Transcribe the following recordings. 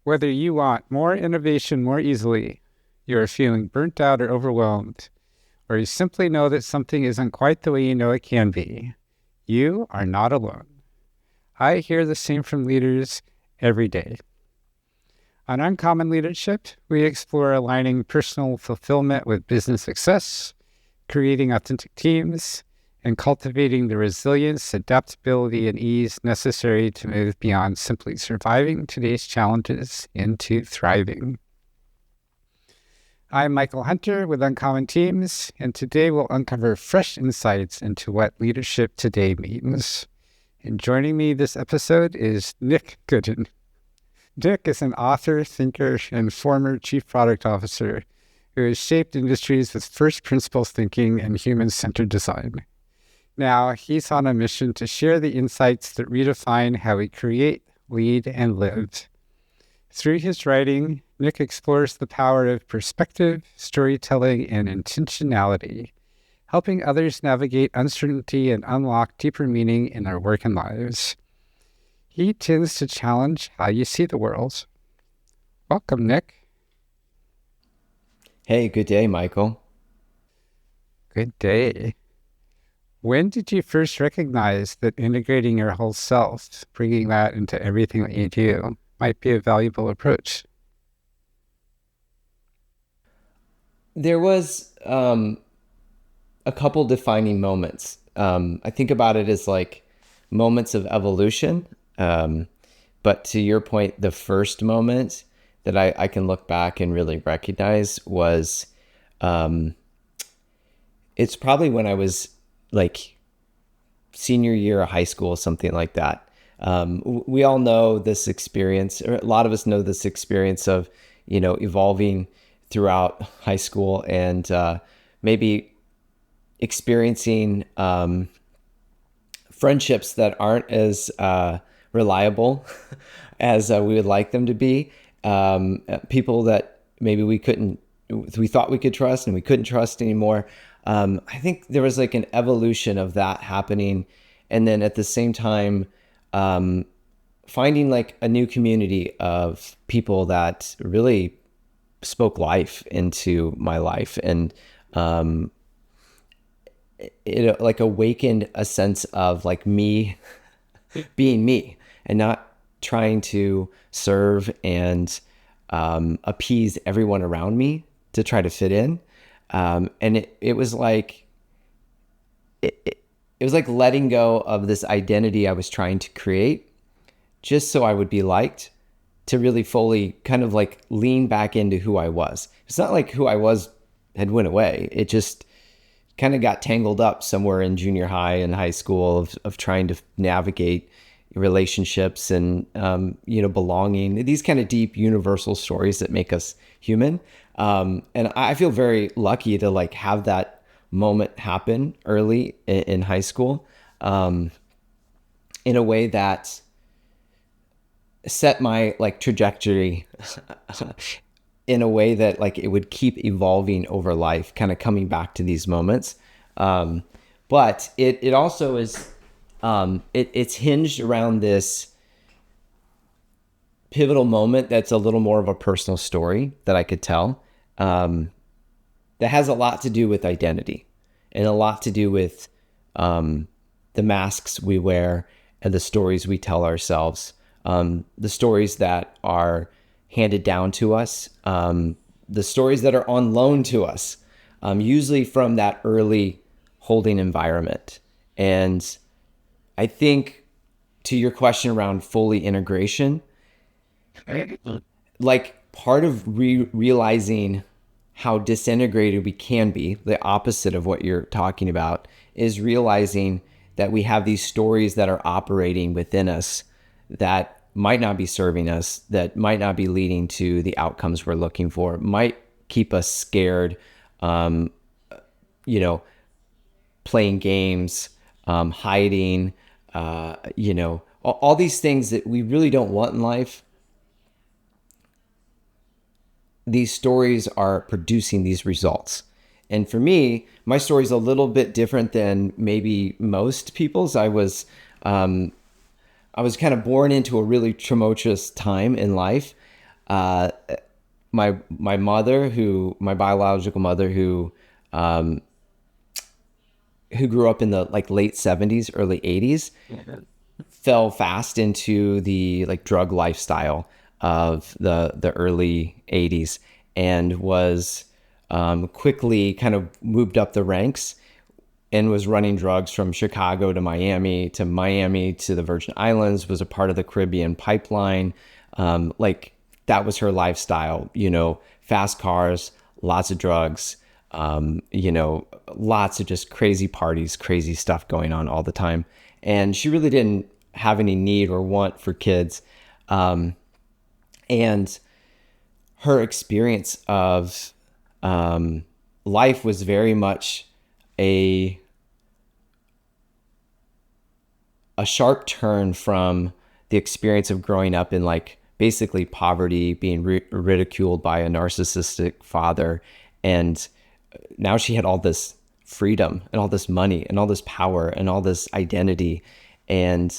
Whether you want more innovation more easily, you are feeling burnt out or overwhelmed, or you simply know that something isn't quite the way you know it can be, you are not alone. I hear the same from leaders every day. On Uncommon Leadership, we explore aligning personal fulfillment with business success, creating authentic teams, and cultivating the resilience, adaptability, and ease necessary to move beyond simply surviving today's challenges into thriving. I'm Michael Hunter with Uncommon Teams, and today we'll uncover fresh insights into what leadership today means. And joining me this episode is Nick Goodin. Nick is an author, thinker, and former chief product officer who has shaped industries with first principles thinking and human-centered design. Now, he's on a mission to share the insights that redefine how we create, lead, and live. Through his writing, Nick explores the power of perspective, storytelling, and intentionality, helping others navigate uncertainty and unlock deeper meaning in their work and lives. He tends to challenge how you see the world. Welcome, Nick. Hey, good day, Michael. Good day. When did you first recognize that integrating your whole self, bringing that into everything that you do, might be a valuable approach? There was a couple defining moments. I think about it as like moments of evolution. But to your point, the first moment that I can look back and really recognize was it's probably when I was like senior year of high school, something like that. We all know this experience, or a lot of us know this experience of, evolving throughout high school and maybe experiencing friendships that aren't as reliable as we would like them to be. People that maybe we thought we could trust and we couldn't trust anymore. I think there was like an evolution of that happening. And then at the same time, finding like a new community of people that really spoke life into my life. And it like awakened a sense of like me being me and not trying to serve and appease everyone around me to try to fit in. And it was like it was like letting go of this identity I was trying to create just so I would be liked, to really fully kind of like lean back into who I was. It's not like who I was had went away. It just kind of got tangled up somewhere in junior high and high school of trying to navigate relationships and, belonging, these kind of deep universal stories that make us human. And I feel very lucky to like have that moment happen early in high school, in a way that set my like trajectory in a way that like it would keep evolving over life, kind of coming back to these moments. But it also is, it's hinged around this pivotal moment that's a little more of a personal story that I could tell, that has a lot to do with identity and a lot to do with the masks we wear and the stories we tell ourselves, the stories that are handed down to us, the stories that are on loan to us, usually from that early holding environment. And I think to your question around fully integration, like part of realizing how disintegrated we can be, the opposite of what you're talking about, is realizing that we have these stories that are operating within us that might not be serving us, that might not be leading to the outcomes we're looking for, might keep us scared, playing games, hiding, all these things that we really don't want in life. These stories are producing these results. And for me, my story is a little bit different than maybe most people's. I was kind of born into a really tumultuous time in life. Uh, my mother, my biological mother, who grew up in the like late 70s, early 80s, fell fast into the like drug lifestyle of the early 80s and was quickly kind of moved up the ranks and was running drugs from Chicago to Miami to the Virgin Islands, was a part of the Caribbean pipeline. Like that was her lifestyle, fast cars, lots of drugs, lots of just crazy parties, crazy stuff going on all the time. And she really didn't have any need or want for kids. And her experience of life was very much a sharp turn from the experience of growing up in like basically poverty, being ridiculed by a narcissistic father. And now she had all this freedom and all this money and all this power and all this identity. And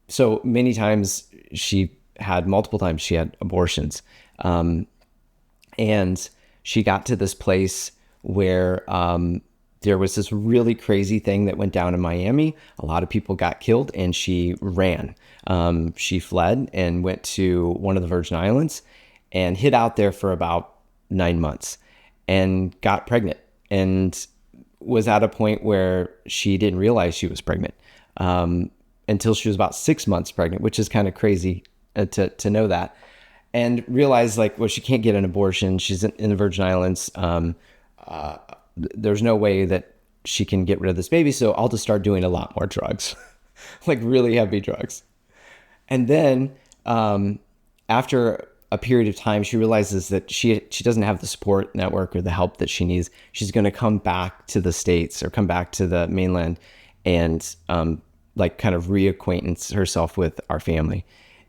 so multiple times she had abortions. And she got to this place where there was this really crazy thing that went down in Miami. A lot of people got killed, and she ran. She fled and went to one of the Virgin Islands and hid out there for about 9 months and got pregnant, and was at a point where she didn't realize she was pregnant until she was about 6 months pregnant, which is kind of crazy to know that. And realized like, well, she can't get an abortion. She's in the Virgin Islands. There's no way that she can get rid of this baby. So I'll just start doing a lot more drugs, like really heavy drugs. And then after a period of time, she realizes that she doesn't have the support network or the help that she needs. She's going to come back to the States or come back to the mainland and like kind of reacquaintance herself with our family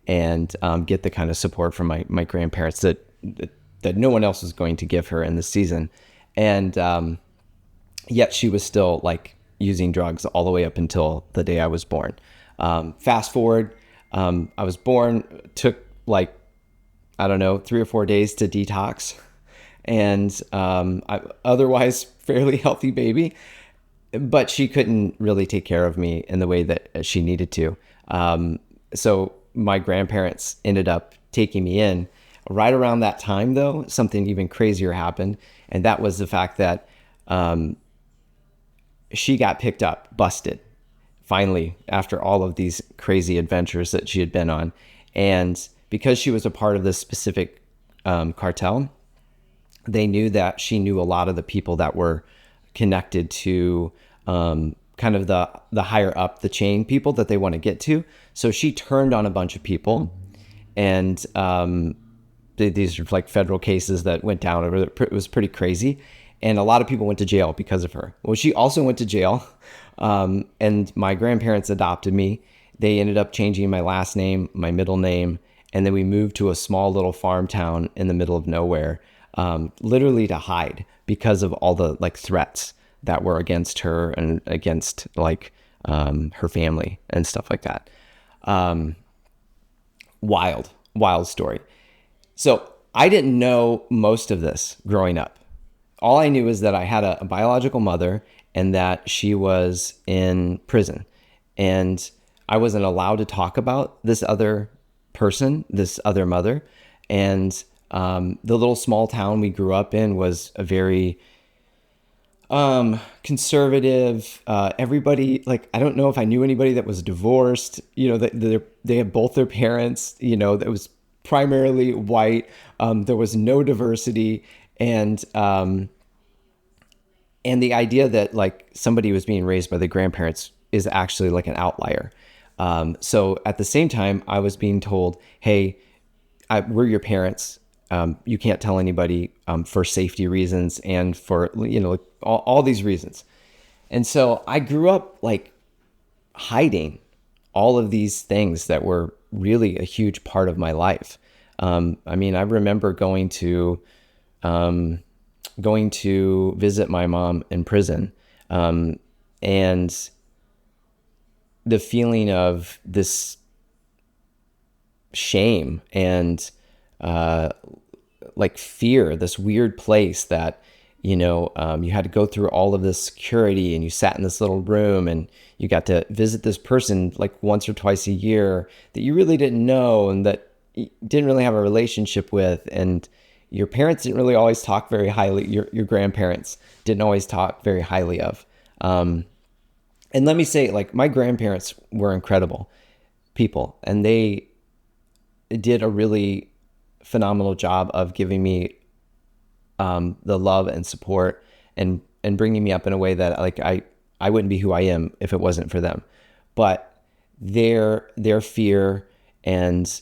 and get the kind of support from my grandparents that no one else was going to give her in this season. And yet she was still like using drugs all the way up until the day I was born. Fast forward, I was born, took like, I don't know, 3 or 4 days to detox, and otherwise fairly healthy baby, but she couldn't really take care of me in the way that she needed to. So my grandparents ended up taking me in. Right around that time, though, something even crazier happened, and that was the fact that she got picked up, busted, finally, after all of these crazy adventures that she had been on. And because she was a part of this specific cartel, they knew that she knew a lot of the people that were connected to kind of the higher up the chain people that they want to get to. So she turned on a bunch of people, and these are like federal cases that went down. It was pretty crazy. And a lot of people went to jail because of her. Well, she also went to jail. And my grandparents adopted me. They ended up changing my last name, my middle name, and then we moved to a small little farm town in the middle of nowhere, literally to hide because of all the like threats that were against her and against like her family and stuff like that. Wild story. So I didn't know most of this growing up. All I knew is that I had a biological mother and that she was in prison. And I wasn't allowed to talk about this other person, this other mother. And the little small town we grew up in was a very conservative. Everybody, like, I don't know if I knew anybody that was divorced. They had both their parents, that was primarily white. There was no diversity. And the idea that like somebody was being raised by the grandparents is actually like an outlier. So at the same time, I was being told, hey, we're your parents. You can't tell anybody for safety reasons and for, all these reasons. And so I grew up like hiding all of these things that were really a huge part of my life. I remember going to visit my mom in prison, and the feeling of this shame and like fear, this weird place that, you had to go through all of this security, and you sat in this little room, and you got to visit this person like once or twice a year that you really didn't know and that you didn't really have a relationship with. And your parents didn't really always talk very highly. Your grandparents didn't always talk very highly of. And let me say, like, my grandparents were incredible people, and they did a really phenomenal job of giving me the love and support, and bringing me up in a way that, like, I wouldn't be who I am if it wasn't for them. But their fear, and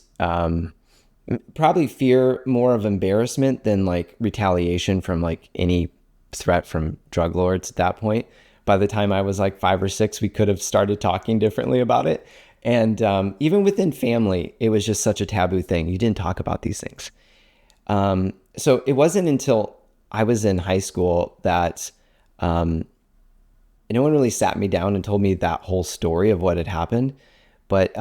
probably fear more of embarrassment than like retaliation from like any threat from drug lords at that point. By the time I was like 5 or 6, we could have started talking differently about it. And even within family, it was just such a taboo thing. You didn't talk about these things. So it wasn't until I was in high school that no one really sat me down and told me that whole story of what had happened. But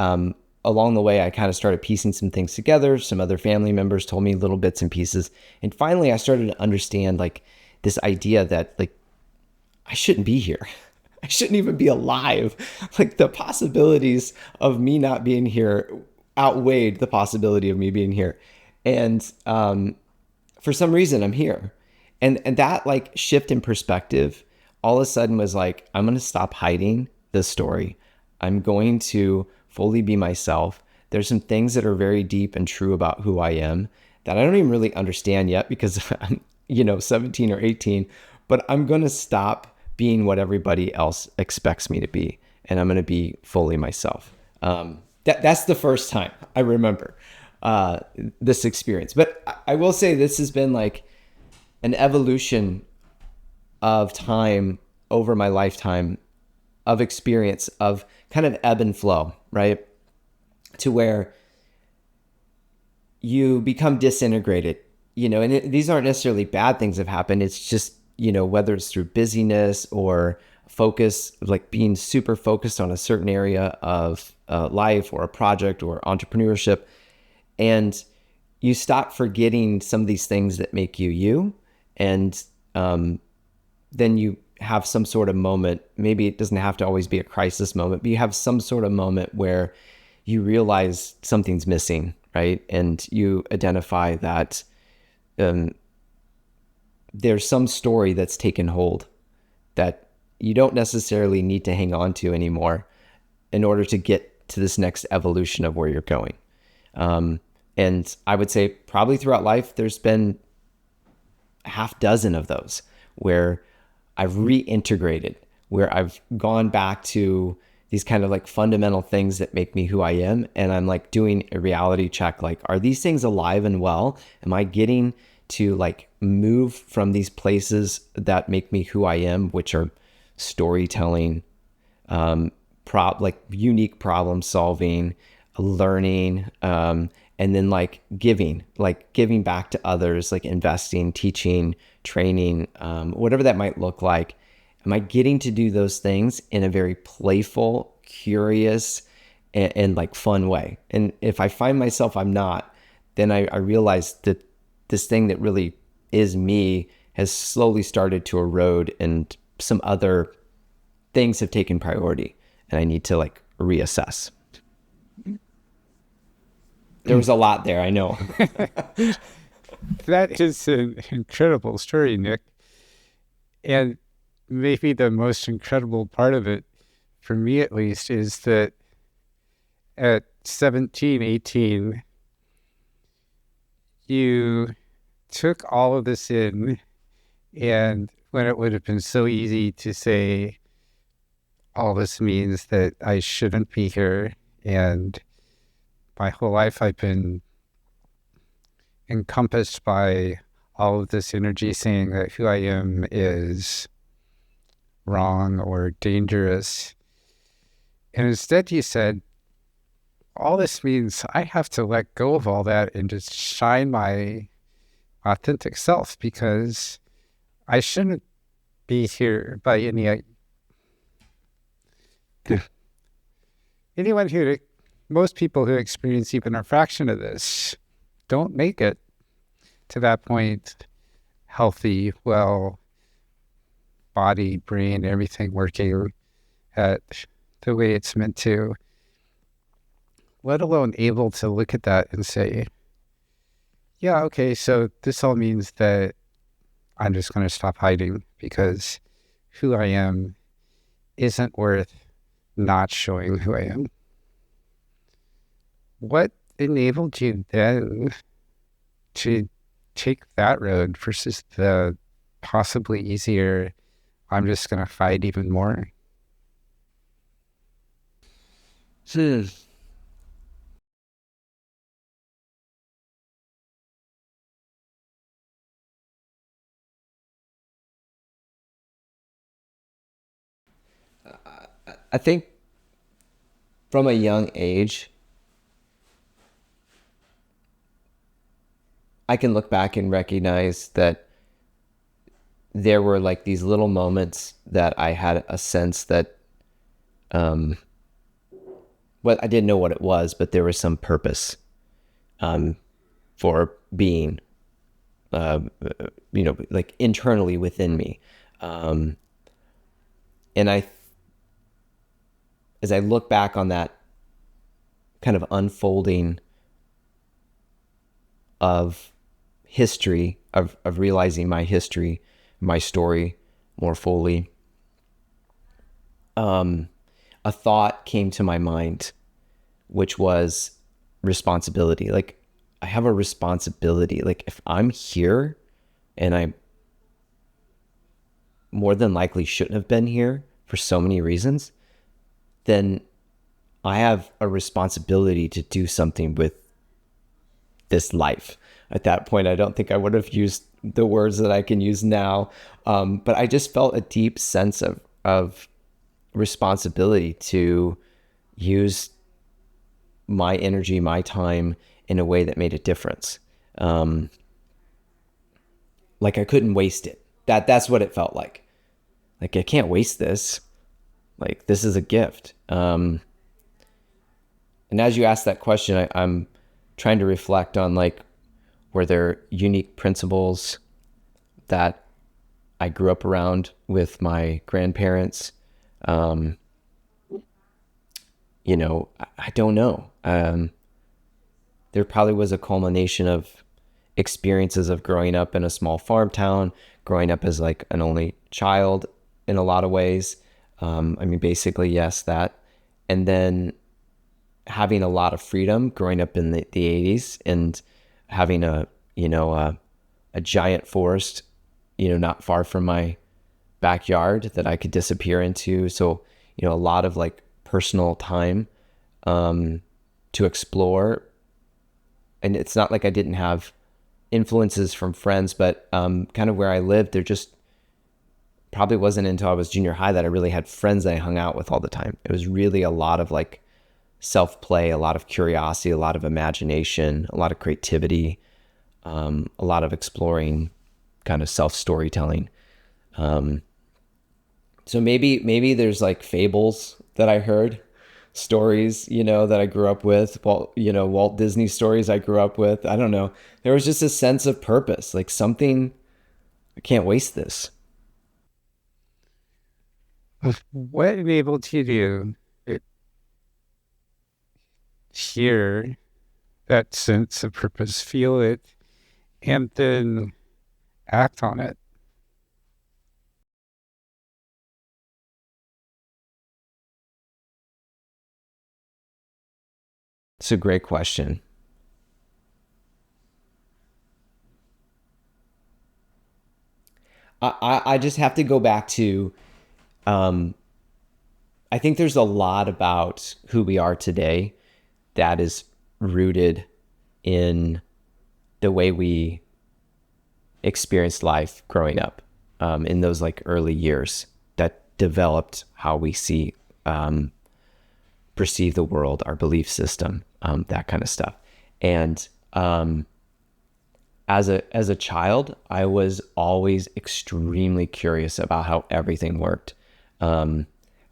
along the way, I kind of started piecing some things together. Some other family members told me little bits and pieces. And finally, I started to understand like this idea that like I shouldn't be here. I shouldn't even be alive. Like the possibilities of me not being here outweighed the possibility of me being here. And for some reason, I'm here. And that like shift in perspective all of a sudden was like, I'm going to stop hiding this story. I'm going to fully be myself. There's some things that are very deep and true about who I am that I don't even really understand yet because I'm, 17 or 18, but I'm going to stop being what everybody else expects me to be. And I'm going to be fully myself. That's the first time I remember this experience. But I will say this has been like an evolution of time over my lifetime of experience of kind of ebb and flow, right? To where you become disintegrated, these aren't necessarily bad things have happened. It's just, whether it's through busyness or focus, like being super focused on a certain area of life or a project or entrepreneurship. And you stop forgetting some of these things that make you you. And then you have some sort of moment. Maybe it doesn't have to always be a crisis moment, but you have some sort of moment where you realize something's missing, right? And you identify that there's some story that's taken hold that you don't necessarily need to hang on to anymore in order to get to this next evolution of where you're going. And I would say probably throughout life, there's been a half dozen of those where I've reintegrated, where I've gone back to these kind of like fundamental things that make me who I am. And I'm like doing a reality check. Like, are these things alive and well? Am I getting to like move from these places that make me who I am, which are storytelling, like unique problem solving, learning, and then like giving back to others, like investing, teaching, training, whatever that might look like. Am I getting to do those things in a very playful, curious, and like fun way? And if I find myself I'm not, then I realize that this thing that really is me has slowly started to erode, and some other things have taken priority, and I need to like reassess. There was a lot there, I know. That is an incredible story, Nick. And maybe the most incredible part of it, for me at least, is that at 17, 18, you took all of this in, and when it would have been so easy to say, all this means that I shouldn't be here, and my whole life I've been encompassed by all of this energy saying that who I am is wrong or dangerous. And instead you said, all this means I have to let go of all that and just shine my authentic self, because I shouldn't be here by anyone who, most people who experience even a fraction of this don't make it to that point healthy, well, body, brain, everything working at the way it's meant to, let alone able to look at that and say, yeah, okay, so this all means that I'm just going to stop hiding because who I am isn't worth not showing who I am. What enabled you then to take that road versus the possibly easier, I'm just going to fight even more? Hmm. I think from a young age, I can look back and recognize that there were like these little moments that I had a sense that, well, I didn't know what it was, but there was some purpose for being, like internally within me. And as I look back on that kind of unfolding of history, of realizing my history, my story more fully, a thought came to my mind, which was responsibility. Like, I have a responsibility. Like, if I'm here and I more than likely shouldn't have been here for so many reasons, then I have a responsibility to do something with this life. At that point, I don't think I would have used the words that I can use now. But I just felt a deep sense of responsibility to use my energy, my time in a way that made a difference. Like I couldn't waste it. That's what it felt like. Like I can't waste this. Like this is a gift. And as you ask that question, I'm trying to reflect on like, were there unique principles that I grew up around with my grandparents? Um, I don't know. There probably was a culmination of experiences of growing up in a small farm town, growing up as like an only child in a lot of ways. I mean, basically, yes, that. And then having a lot of freedom growing up in the 80s and having a giant forest, not far from my backyard that I could disappear into. So, a lot of like personal time to explore. And it's not like I didn't have influences from friends, but kind of where I lived, there just probably wasn't until I was junior high that I really had friends that I hung out with all the time. It was really a lot of like self-play, a lot of curiosity, a lot of imagination, a lot of creativity, a lot of exploring kind of self-storytelling. So maybe there's like fables that I heard, stories, that I grew up with, Walt Disney stories I grew up with. I don't know. There was just a sense of purpose, like something, I can't waste this. What enabled you to hear that sense of purpose, feel it, and then act on it? It's a great question. I just have to go back to, um, I think there's a lot about who we are today that is rooted in the way we experienced life growing up, in those like early years that developed how we perceive the world, our belief system, that kind of stuff. And as a child, I was always extremely curious about how everything worked.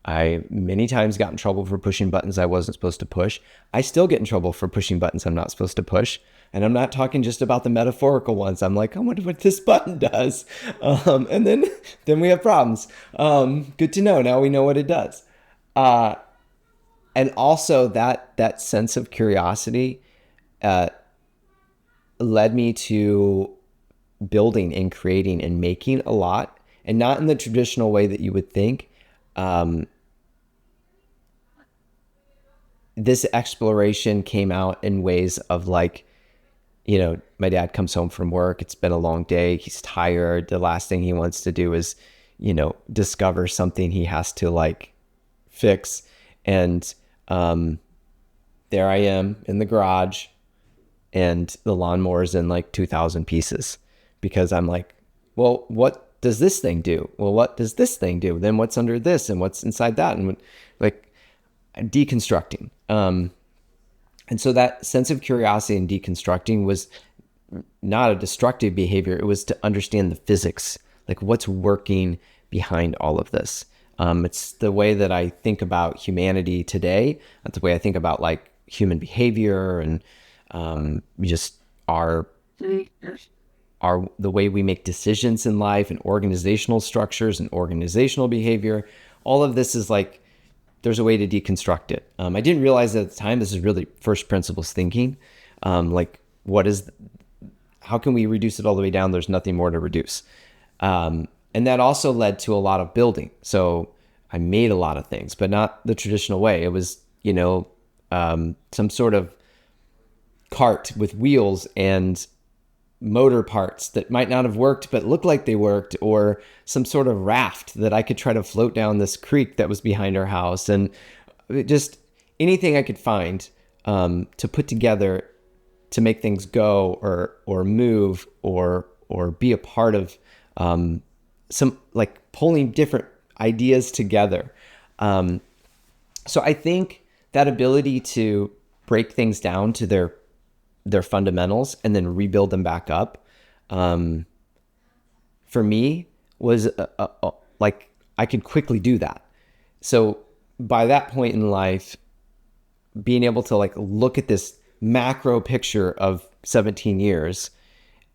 I many times got in trouble for pushing buttons I wasn't supposed to push. I still get in trouble for pushing buttons I'm not supposed to push. And I'm not talking just about the metaphorical ones. I'm like, I wonder what this button does. And then we have problems. Good to know. Now we know what it does. And also that sense of curiosity led me to building and creating and making a lot, and not in the traditional way that you would think. This exploration came out in ways of like, my dad comes home from work. It's been a long day. He's tired. The last thing he wants to do is, discover something he has to like fix. And there I am in the garage, and the lawnmower's in like 2,000 pieces, because I'm like, well, what does this thing do? Well, what does this thing do? Then what's under this and what's inside that? And like deconstructing. And so that sense of curiosity and deconstructing was not a destructive behavior. It was to understand the physics, like what's working behind all of this. It's the way that I think about humanity today. That's the way I think about like human behavior and just our the way we make decisions in life and organizational structures and organizational behavior. All of this is like, there's a way to deconstruct it. I didn't realize at the time this is really first principles thinking. Like, how can we reduce it all the way down? There's nothing more to reduce. And that also led to a lot of building. So I made a lot of things, but not the traditional way. It was, some sort of cart with wheels and motor parts that might not have worked but looked like they worked, or some sort of raft that I could try to float down this creek that was behind our house, and just anything I could find to put together to make things go or move or be a part of some like pulling different ideas together. So I think that ability to break things down to their fundamentals and then rebuild them back up, for me was like I could quickly do that. So by that point in life, being able to like look at this macro picture of 17 years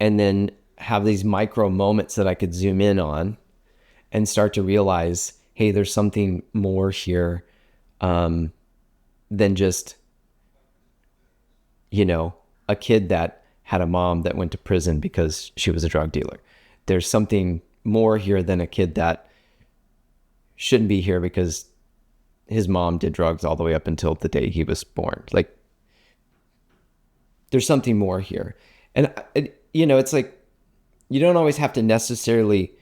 and then have these micro moments that I could zoom in on and start to realize, hey, there's something more here than just, a kid that had a mom that went to prison because she was a drug dealer. There's something more here than a kid that shouldn't be here because his mom did drugs all the way up until the day he was born. Like, there's something more here. And, it's like, you don't always have to necessarily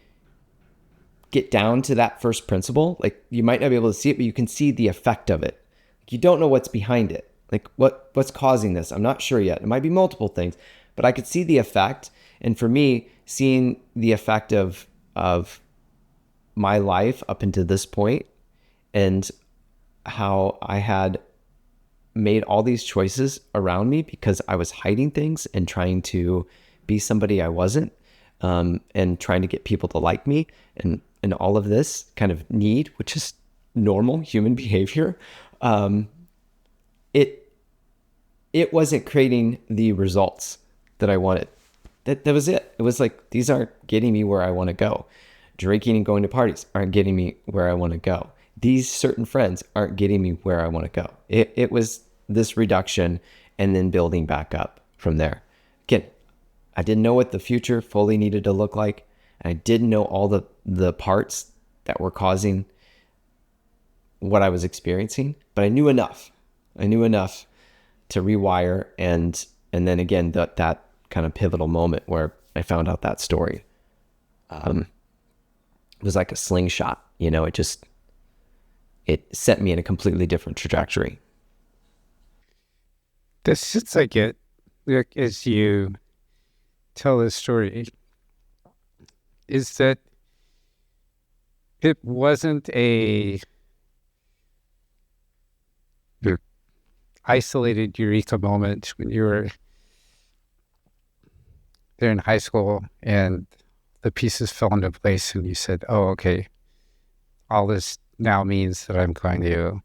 get down to that first principle. Like, you might not be able to see it, but you can see the effect of it. You don't know what's behind it. Like, what's causing this? I'm not sure yet. It might be multiple things, but I could see the effect. And for me, seeing the effect of my life up until this point, and how I had made all these choices around me because I was hiding things and trying to be somebody I wasn't, and trying to get people to like me, and all of this kind of need, which is normal human behavior. It wasn't creating the results that I wanted. That was it. It was like, these aren't getting me where I want to go. Drinking and going to parties aren't getting me where I want to go. These certain friends aren't getting me where I want to go. It was this reduction and then building back up from there. Again, I didn't know what the future fully needed to look like. And I didn't know all the parts that were causing what I was experiencing, but I knew enough. I knew enough to rewire, and then again, that kind of pivotal moment where I found out that story was like a slingshot. It sent me in a completely different trajectory. This just like it, like as you tell this story, is that it wasn't a isolated eureka moment when you were there in high school and the pieces fell into place and you said, oh, okay, all this now means that I'm going to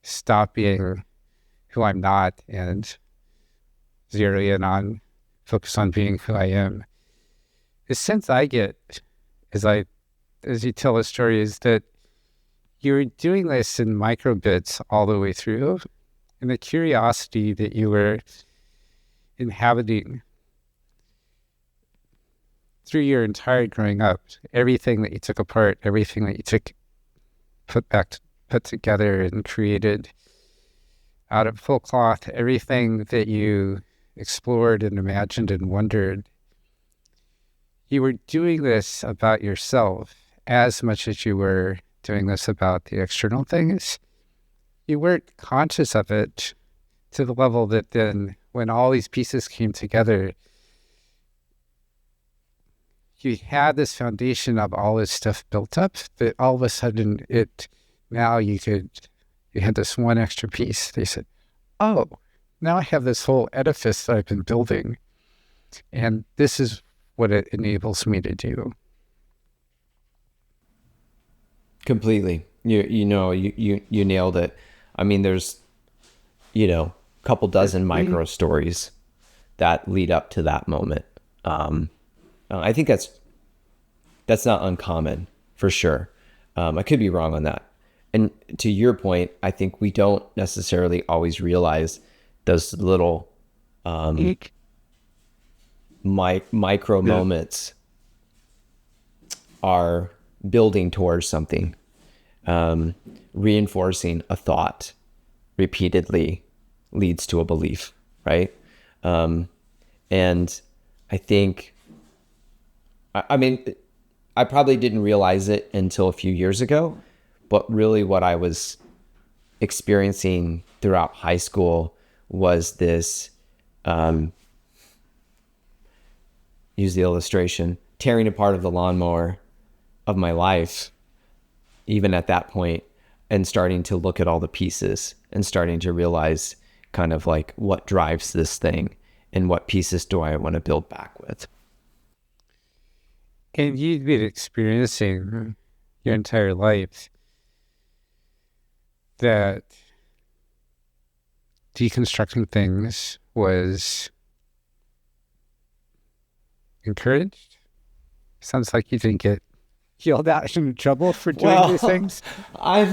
stop being who I'm not and zero in on, focus on being who I am. The sense I get as you tell a story is that you're doing this in micro bits all the way through, and the curiosity that you were inhabiting through your entire growing up, everything that you took apart, everything that you put together and created out of whole cloth, everything that you explored and imagined and wondered, you were doing this about yourself as much as you were doing this about the external things. You weren't conscious of it to the level that then when all these pieces came together, you had this foundation of all this stuff built up that all of a sudden you had this one extra piece. They said, oh, now I have this whole edifice that I've been building, and this is what it enables me to do. Completely. You nailed it. I mean, there's, a couple dozen micro stories that lead up to that moment. I think that's not uncommon for sure. I could be wrong on that. And to your point, I think we don't necessarily always realize those little micro moments are building towards something, reinforcing a thought repeatedly leads to a belief, right? And I think, I mean, I probably didn't realize it until a few years ago, but really what I was experiencing throughout high school was this, use the illustration, tearing apart of the lawnmower of my life, even at that point, and starting to look at all the pieces and starting to realize kind of like what drives this thing and what pieces do I want to build back with. And you've been experiencing your entire life that deconstructing things was encouraged. Sounds like you didn't get yelled at in trouble for doing these things. I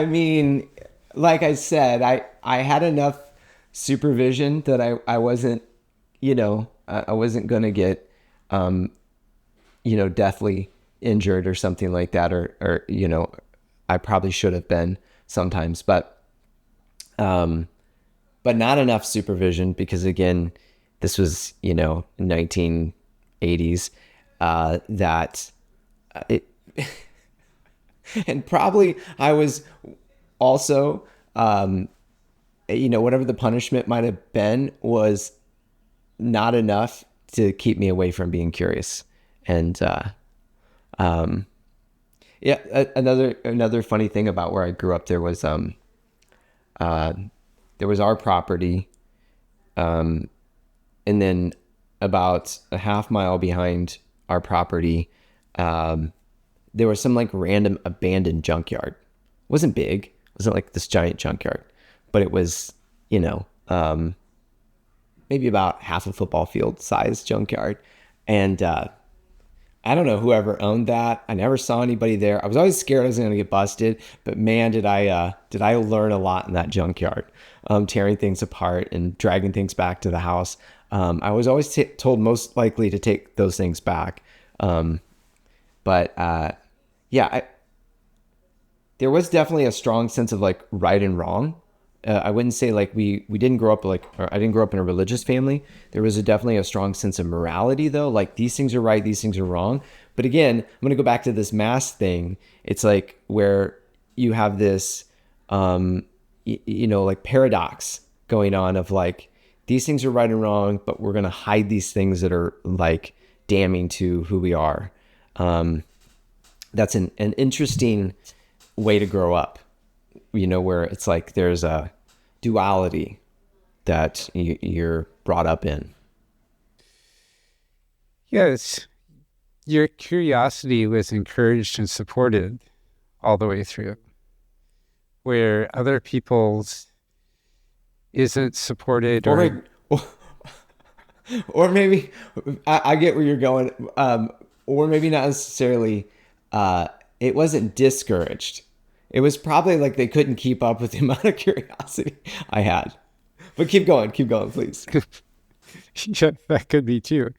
mean, like I said, I had enough supervision that I wasn't, I wasn't going to get, deathly injured or something like that, or I probably should have been sometimes, but not enough supervision because again, this was, 1980s, that it, and probably I was also, whatever the punishment might have been was not enough to keep me away from being curious. And, another funny thing about where I grew up, there was our property, and then about a half mile behind our property, there was some like random abandoned junkyard. It wasn't big. It wasn't like this giant junkyard, but it was, maybe about half a football field size junkyard. And, I don't know whoever owned that. I never saw anybody there. I was always scared I was going to get busted, but man, did I learn a lot in that junkyard, tearing things apart and dragging things back to the house. I was always told most likely to take those things back. There was definitely a strong sense of like right and wrong. I wouldn't say like we didn't grow up or I didn't grow up in a religious family. There was definitely a strong sense of morality though. Like these things are right, these things are wrong. But again, I'm going to go back to this mass thing. It's like where you have this, like paradox going on of like, these things are right and wrong, but we're going to hide these things that are like damning to who we are. That's an interesting way to grow up, where it's like there's a duality that you're brought up in. Yes. your curiosity was encouraged and supported all the way through, where other people's isn't supported or maybe I get where you're going, or maybe not necessarily. It wasn't discouraged. It was probably like they couldn't keep up with the amount of curiosity I had. But keep going, please. yeah, that could be too.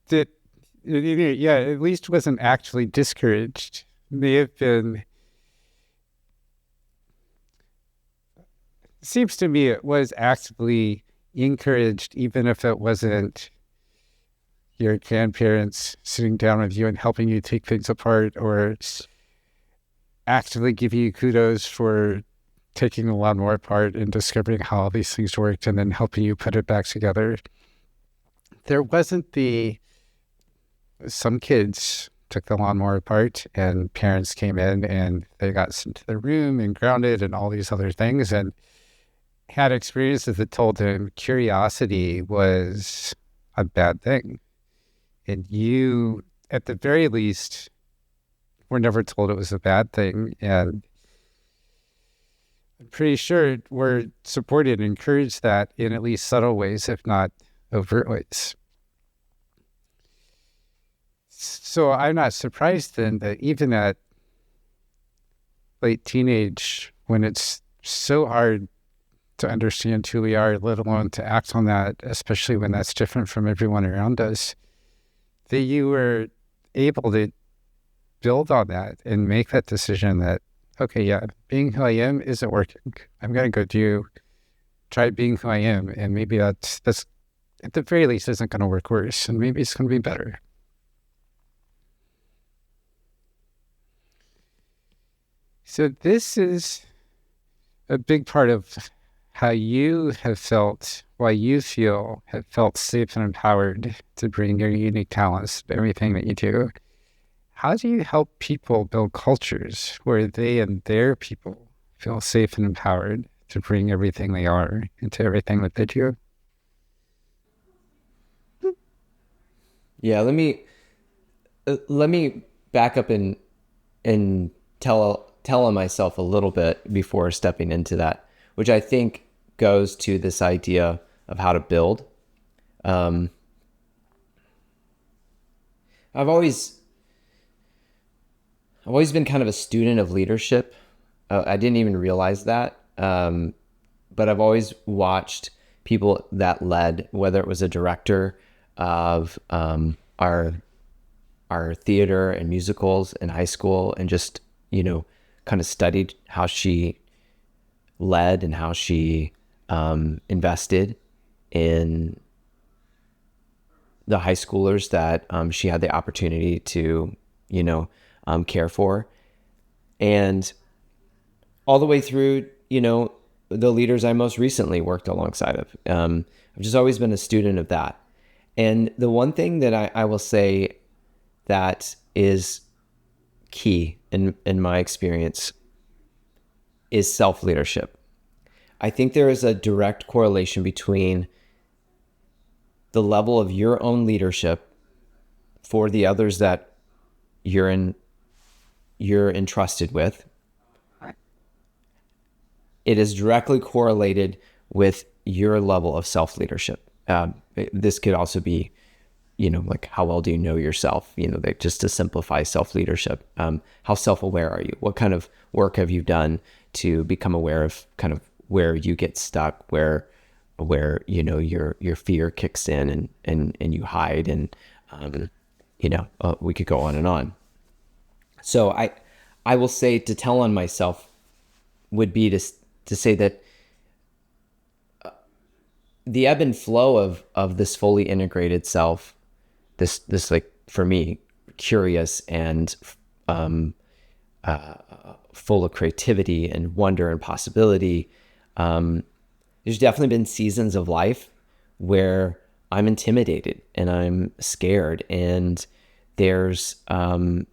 That yeah, at least wasn't actually discouraged. May have been. Seems to me it was actively encouraged, even if it wasn't your grandparents sitting down with you and helping you take things apart, or actively giving you kudos for taking the lawnmower apart and discovering how all these things worked and then helping you put it back together. There wasn't some kids took the lawnmower apart and parents came in and they got sent to the room and grounded and all these other things and had experiences that told them curiosity was a bad thing. And you, at the very least, were never told it was a bad thing. And I'm pretty sure we're supported and encouraged that in at least subtle ways, if not overt ways. So I'm not surprised then that even at late teenage, when it's so hard to understand who we are, let alone to act on that, especially when that's different from everyone around us, that you were able to build on that and make that decision that, okay, yeah, being who I am isn't working. I'm going to go try being who I am. And maybe that's at the very least isn't going to work worse. And maybe it's going to be better. So this is a big part of how you have felt, why you have felt safe and empowered to bring your unique talents to everything that you do. How do you help people build cultures where they and their people feel safe and empowered to bring everything they are into everything that they do? Yeah, let me back up and tell on myself a little bit before stepping into that, which I think goes to this idea of how to build. I've always been kind of a student of leadership. I didn't even realize that, but I've always watched people that led, whether it was a director of our theater and musicals in high school, and just kind of studied how she led and how she invested in the high schoolers that she had the opportunity to care for, and all the way through the leaders I most recently worked alongside of. I've just always been a student of that. And the one thing that I will say that is key in my experience is self-leadership. I think there is a direct correlation between the level of your own leadership for the others that you're entrusted with. It is directly correlated with your level of self-leadership. This could also be, like, how well do you know yourself? Just to simplify self-leadership. How self-aware are you? What kind of work have you done to become aware of kind of where you get stuck, where your fear kicks in and you hide, and we could go on and on. So I will say, to tell on myself would be to say that the ebb and flow of this fully integrated self, this like, for me, curious and full of creativity and wonder and possibility. There's definitely been seasons of life where I'm intimidated and I'm scared, and there's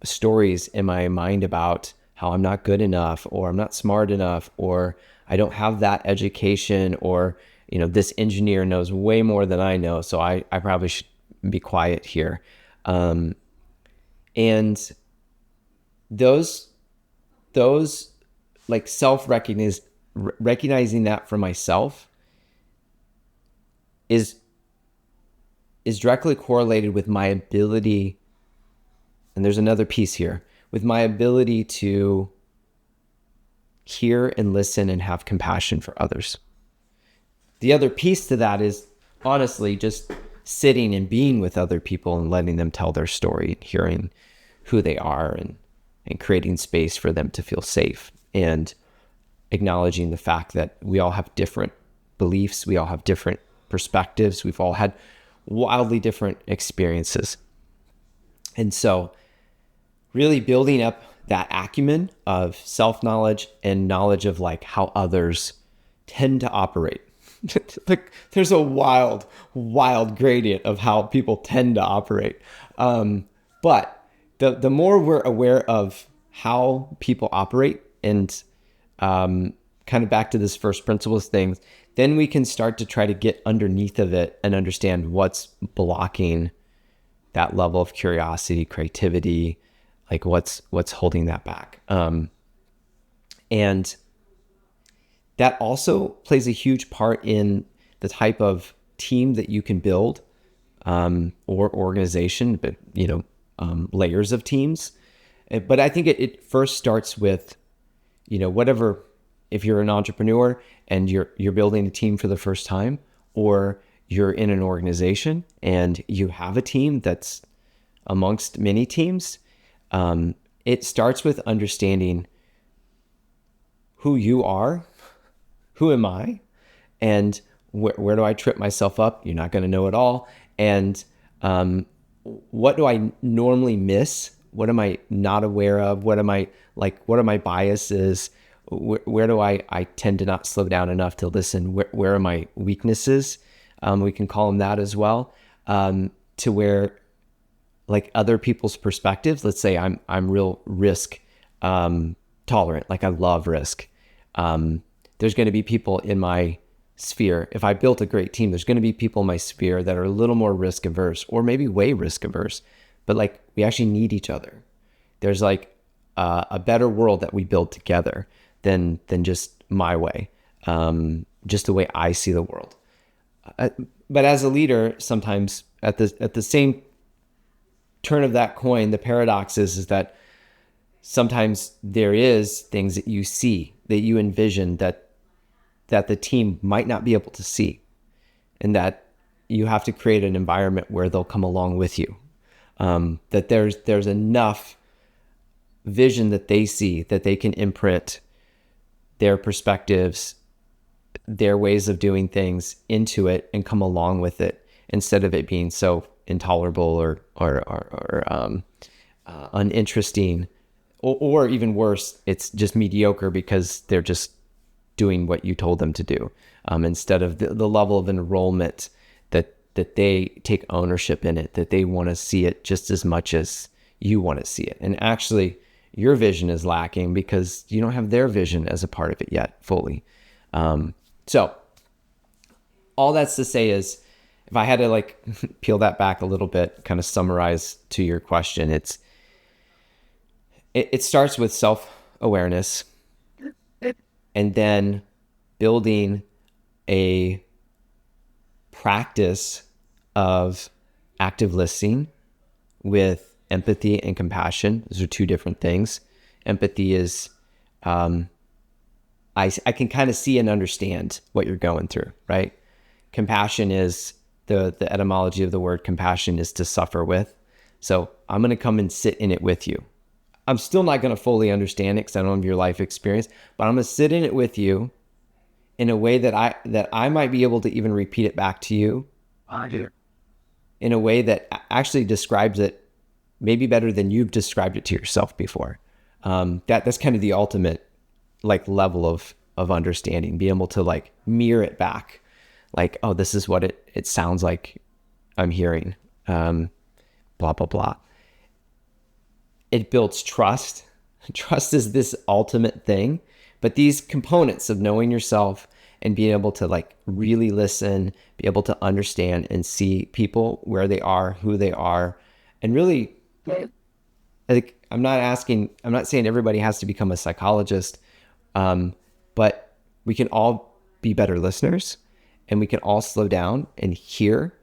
stories in my mind about how I'm not good enough, or I'm not smart enough, or I don't have that education, or this engineer knows way more than I know, so I probably should be quiet here. And those like recognizing that for myself is directly correlated with my ability, and there's another piece here, with my ability to hear and listen and have compassion for others. The other piece to that is honestly just sitting and being with other people and letting them tell their story and hearing who they are, and creating space for them to feel safe, and acknowledging the fact that we all have different beliefs, we all have different perspectives, we've all had wildly different experiences. And so really building up that acumen of self-knowledge and knowledge of like how others tend to operate. Like there's a wild gradient of how people tend to operate. But the more we're aware of how people operate, and kind of back to this first principles thing, then we can start to try to get underneath of it and understand what's blocking that level of curiosity, creativity, like what's holding that back. And that also plays a huge part in the type of team that you can build, or organization, but layers of teams. But I think it first starts with, whatever, if you're an entrepreneur and you're building a team for the first time, or you're in an organization and you have a team that's amongst many teams, it starts with understanding who you are, who am I, and where do I trip myself up? You're not going to know it all. And what do I normally miss? What am I not aware of? What are my biases? Where do I tend to not slow down enough to listen? Where are my weaknesses? We can call them that as well. To where like other people's perspectives, let's say I'm real risk tolerant. Like I love risk. There's going to be people in my sphere. If I built a great team, there's going to be people in my sphere that are a little more risk averse, or maybe way risk averse, but like we actually need each other. There's like a better world that we build together than just my way, just the way I see the world. But as a leader, sometimes at the same turn of that coin, the paradox is that sometimes there is things that you see, that you envision, that the team might not be able to see, and that you have to create an environment where they'll come along with you. That there's enough vision that they see that they can imprint their perspectives, their ways of doing things into it and come along with it, instead of it being so intolerable or uninteresting, or even worse, it's just mediocre because they're just doing what you told them to do, instead of the level of enrollment that they take ownership in it, that they want to see it just as much as you want to see it. And actually your vision is lacking because you don't have their vision as a part of it yet fully. So all that's to say is, if I had to like peel that back a little bit, kind of summarize to your question, it starts with self-awareness, and then building a practice of active listening with empathy and compassion. Those are two different things. Empathy is, I can kind of see and understand what you're going through, right? Compassion is, the etymology of the word compassion is to suffer with. So I'm going to come and sit in it with you. I'm still not going to fully understand it because I don't have your life experience, but I'm going to sit in it with you in a way that I might be able to even repeat it back to you. I do. In a way that actually describes it maybe better than you've described it to yourself before. That's kind of the ultimate like level of understanding, be able to like mirror it back. Like, oh, this is what it sounds like I'm hearing, blah, blah, blah. It builds trust. Trust is this ultimate thing, but these components of knowing yourself and being able to like really listen, be able to understand and see people where they are, who they are, and really Like, I'm not saying everybody has to become a psychologist, but we can all be better listeners, and we can all slow down and hear.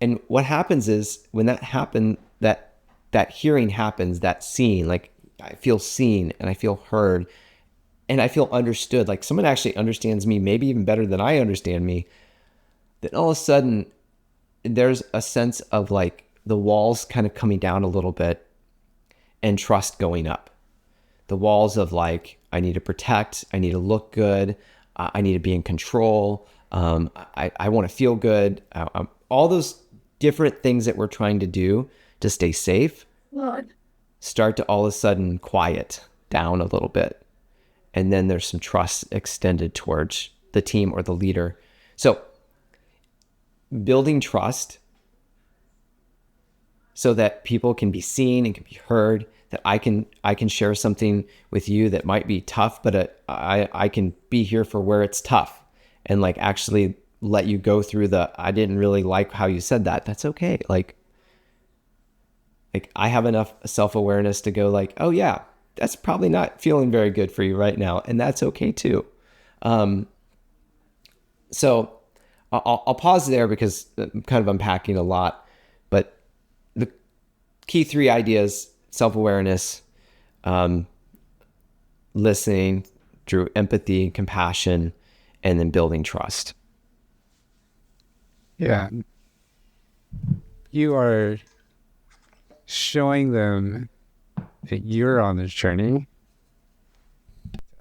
And what happens is when that hearing happens, that seeing, like I feel seen and I feel heard and I feel understood, like someone actually understands me, maybe even better than I understand me, then all of a sudden there's a sense of like the walls kind of coming down a little bit and trust going up. The walls of like, I need to protect, I need to look good, I need to be in control, I want to feel good. All those different things that we're trying to do to stay safe start to all of a sudden quiet down a little bit. And then there's some trust extended towards the team or the leader. So building trust so that people can be seen and can be heard, that I can share something with you that might be tough, but I can be here for where it's tough and like actually let you go through I didn't really like how you said that. That's okay. Like I have enough self-awareness to go like, oh yeah, that's probably not feeling very good for you right now. And that's okay too. So I'll pause there because I'm kind of unpacking a lot, but the key three ideas: self-awareness, listening through empathy, compassion, and then building trust. Yeah. You are showing them that you're on this journey,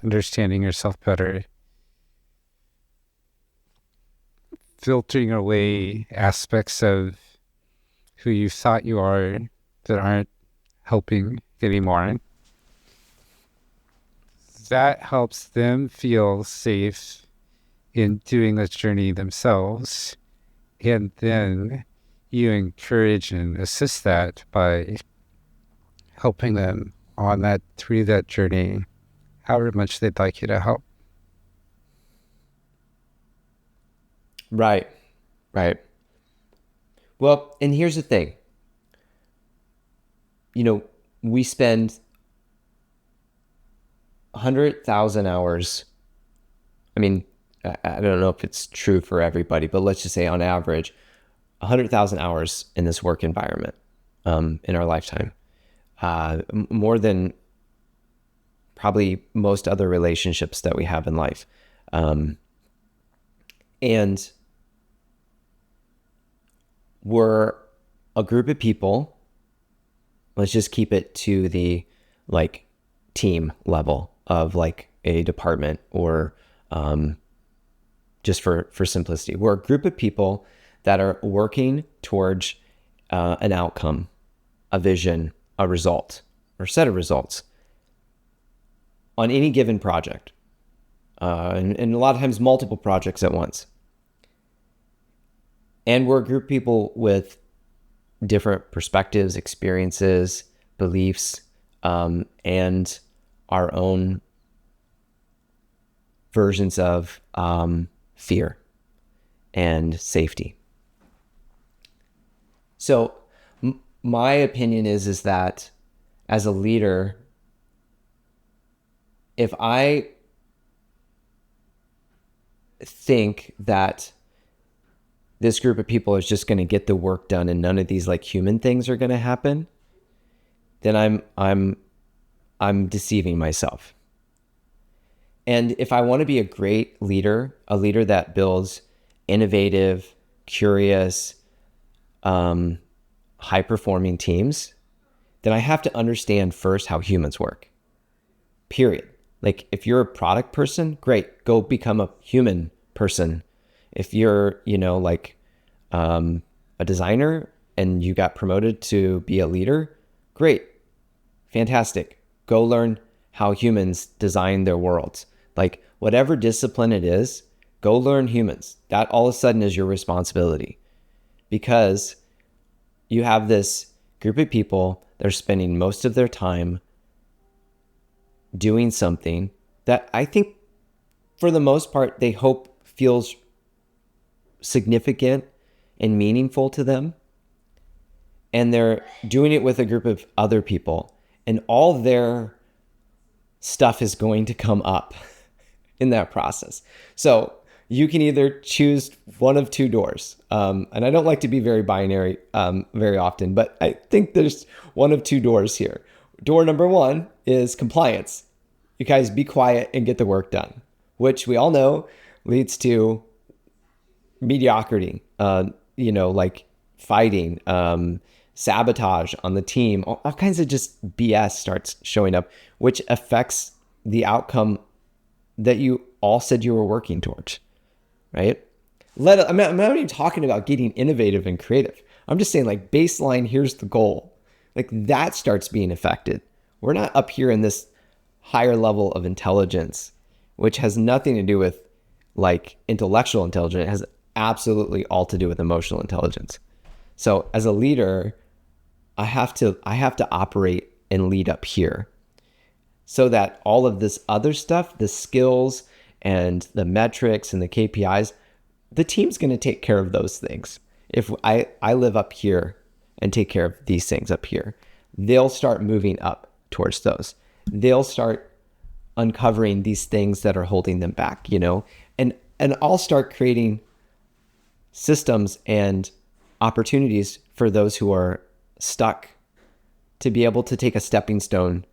understanding yourself better, filtering away aspects of who you thought you are that aren't helping anymore. That helps them feel safe in doing this journey themselves. And then you encourage and assist that by helping them on that through that journey, however much they'd like you to help. Right. Well, and here's the thing. We spend 100,000 hours. I mean, I don't know if it's true for everybody, but let's just say on average, 100,000 hours in this work environment in our lifetime. More than probably most other relationships that we have in life. And we're a group of people. Let's just keep it to the like team level of like a department or just for simplicity. We're a group of people that are working towards an outcome, a vision, a result, or set of results on any given project. And a lot of times multiple projects at once. And we're a group of people with different perspectives, experiences, beliefs, and our own versions of fear and safety. So my opinion is that as a leader, if I think that this group of people is just going to get the work done and none of these like human things are going to happen, then I'm deceiving myself. And if I want to be a great leader, a leader that builds innovative, curious, high-performing teams, then I have to understand first how humans work. Period. Like if you're a product person, great, go become a human person. If you're, a designer and you got promoted to be a leader, great, fantastic. Go learn how humans design their worlds. Like whatever discipline it is, go learn humans. That all of a sudden is your responsibility because you have this group of people that are spending most of their time doing something that I think for the most part, they hope feels significant and meaningful to them. and they're doing it with a group of other people, and all their stuff is going to come up in that process. So you can either choose one of two doors. And I don't like to be very binary very often, but I think there's one of two doors here. Door number one is compliance. You guys be quiet and get the work done, which we all know leads to mediocrity, like fighting, sabotage on the team, all kinds of just BS starts showing up, which affects the outcome that you all said you were working towards, right? I'm not even talking about getting innovative and creative. I'm just saying, like, baseline, here's the goal. Like, that starts being affected. We're not up here in this higher level of intelligence, which has nothing to do with like intellectual intelligence. It has absolutely all to do with emotional intelligence. So as a leader, I have to operate and lead up here, so that all of this other stuff, the skills and the metrics and the KPIs, the team's going to take care of those things. If I live up here and take care of these things up here, they'll start moving up towards those. They'll start uncovering these things that are holding them back, and I'll start creating systems and opportunities for those who are stuck to be able to take a stepping stone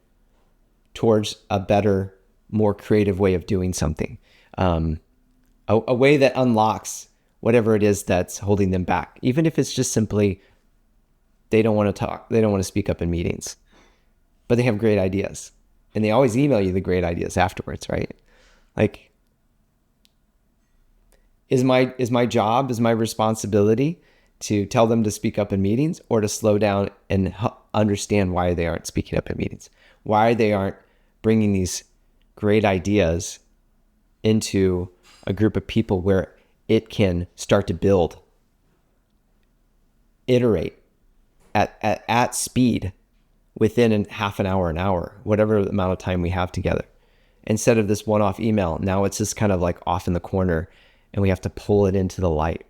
towards a better, more creative way of doing something, a way that unlocks whatever it is that's holding them back, even if it's just simply they don't want to talk, they don't want to speak up in meetings, but they have great ideas, and they always email you the great ideas afterwards, right? Like, is my job, is my responsibility to tell them to speak up in meetings, or to slow down and understand why they aren't speaking up in meetings, why they aren't bringing these great ideas into a group of people where it can start to build, iterate at speed within half an hour, whatever amount of time we have together, instead of this one-off email. Now it's just kind of like off in the corner, and we have to pull it into the light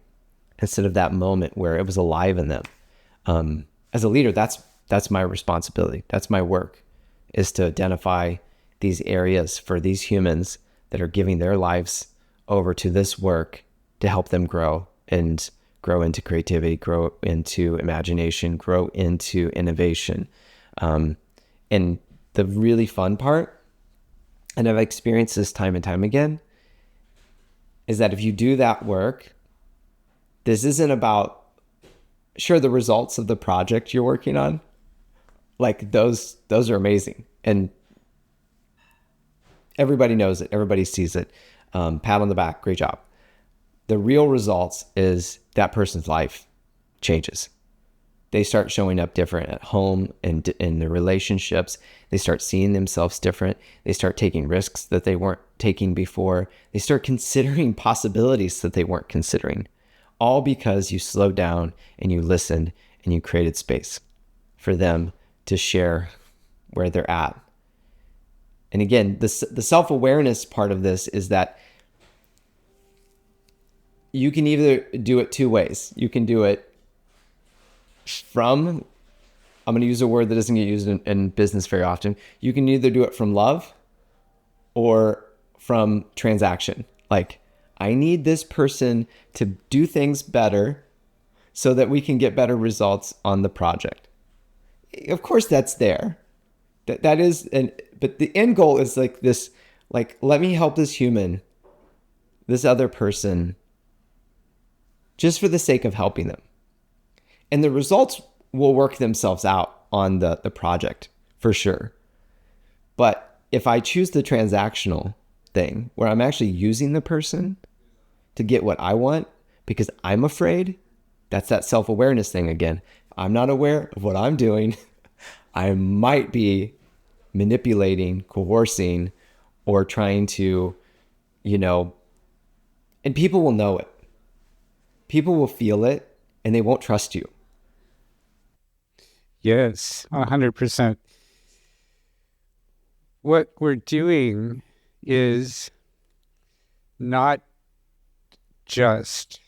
instead of that moment where it was alive in them. As a leader, that's my responsibility. That's my work, is to identify these areas for these humans that are giving their lives over to this work to help them grow, and grow into creativity, grow into imagination, grow into innovation. And the really fun part, and I've experienced this time and time again, is that if you do that work, this isn't about, sure, the results of the project you're working on, like those are amazing, and everybody knows it, everybody sees it. Pat on the back, great job. The real results is that person's life changes. They start showing up different at home and in their relationships. They start seeing themselves different. They start taking risks that they weren't taking before. They start considering possibilities that they weren't considering, all because you slowed down and you listened and you created space for them to share where they're at. And again, the self-awareness part of this is that you can either do it two ways. You can do it from, I'm going to use a word that doesn't get used in business very often. You can either do it from love or from transaction. Like, I need this person to do things better so that we can get better results on the project. Of course, that's there. That is, but the end goal is like this, like, let me help this human, this other person, just for the sake of helping them. And the results will work themselves out on the project for sure. But if I choose the transactional thing, where I'm actually using the person to get what I want because I'm afraid, that's that self-awareness thing again. I'm not aware of what I'm doing. I might be manipulating, coercing, or trying to, and people will know it. People will feel it, and they won't trust you. Yes, 100%. What we're doing is not just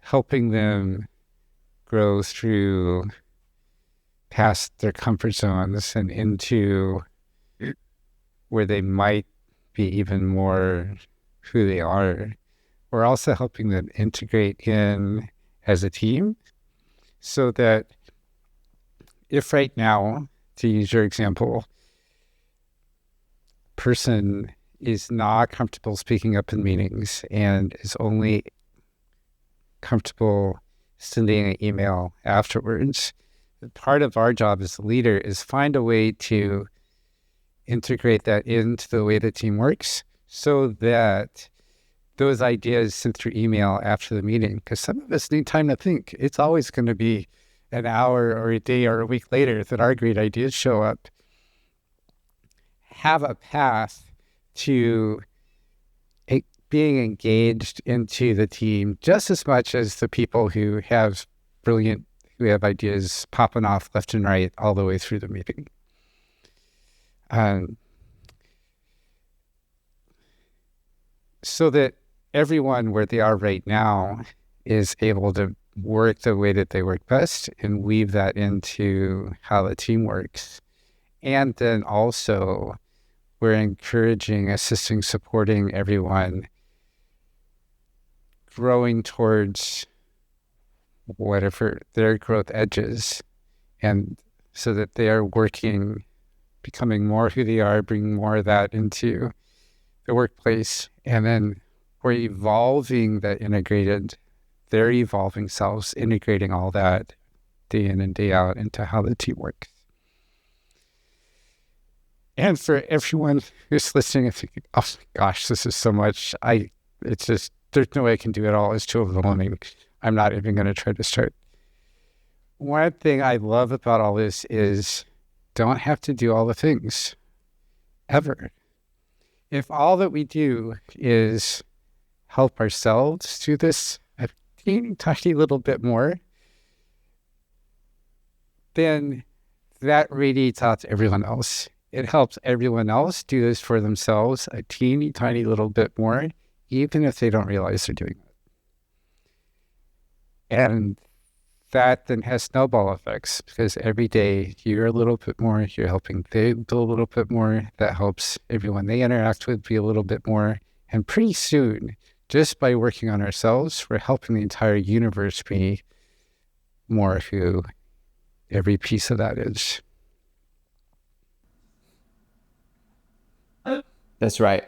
helping them grow through past their comfort zones and into where they might be even more who they are. We're also helping them integrate in as a team so that if right now, to use your example, person is not comfortable speaking up in meetings and is only comfortable sending an email afterwards, part of our job as a leader is find a way to integrate that into the way the team works so that those ideas sent through email after the meeting, because some of us need time to think. It's always going to be an hour or a day or a week later that our great ideas show up. Have a path to being engaged into the team just as much as the people who have ideas popping off left and right all the way through the meeting. So that everyone where they are right now is able to work the way that they work best and weave that into how the team works. And then also we're encouraging, assisting, supporting everyone growing towards whatever their growth edges, and so that they are working, becoming more who they are, bringing more of that into the workplace. And then we're evolving their evolving selves, integrating all that day in and day out into how the team works. And for everyone who's listening and thinking, oh my gosh, this is so much. It's just, there's no way I can do it all. It's too overwhelming. I'm not even going to try to start. One thing I love about all this is don't have to do all the things ever. If all that we do is help ourselves do this a teeny tiny little bit more, then that radiates out to everyone else. It helps everyone else do this for themselves a teeny tiny little bit more, even if they don't realize they're doing it. And that then has snowball effects, because every day you're a little bit more, you're helping them do a little bit more. That helps everyone they interact with be a little bit more. And pretty soon, just by working on ourselves, we're helping the entire universe be more who every piece of that is. That's right.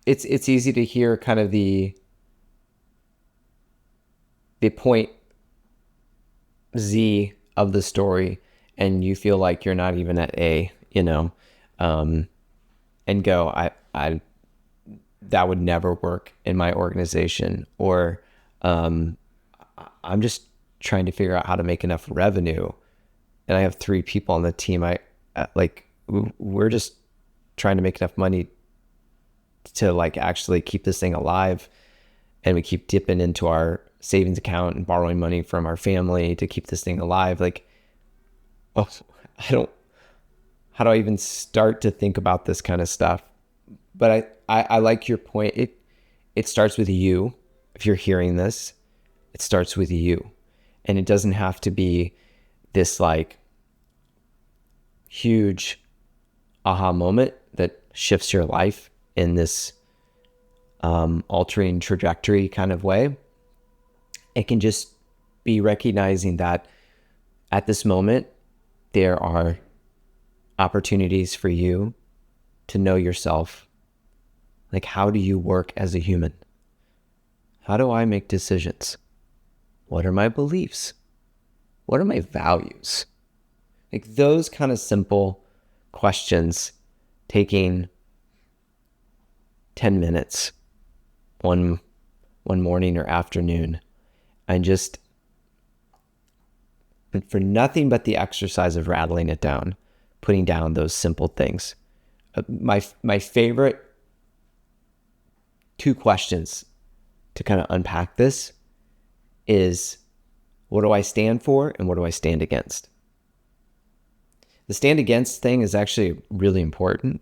It's easy to hear kind of the point Z of the story, and you feel like you're not even at A, and go, I that would never work in my organization, or I'm just trying to figure out how to make enough revenue, and I have 3 people on the team. We're just trying to make enough money to like actually keep this thing alive, and we keep dipping into our savings account and borrowing money from our family to keep this thing alive. Like, oh, how do I even start to think about this kind of stuff? But I like your point. It starts with you. If you're hearing this, it starts with you. And it doesn't have to be this like huge aha moment that shifts your life in this altering trajectory kind of way. It can just be recognizing that at this moment, there are opportunities for you to know yourself. Like, how do you work as a human? How do I make decisions? What are my beliefs? What are my values? Like those kind of simple questions, taking 10 minutes one morning or afternoon, and just for nothing but the exercise of rattling it down, putting down those simple things. My favorite 2 questions to kind of unpack this is, what do I stand for and what do I stand against? The stand against thing is actually really important,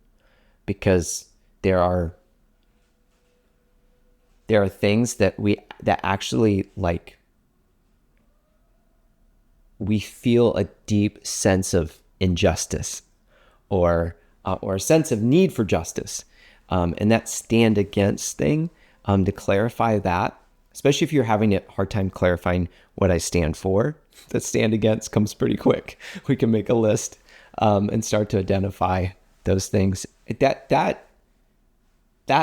because there are things that actually like we feel a deep sense of injustice or a sense of need for justice. And that stand against thing, to clarify that, especially if you're having a hard time clarifying what I stand for, that stand against comes pretty quick. We can make a list and start to identify those things. That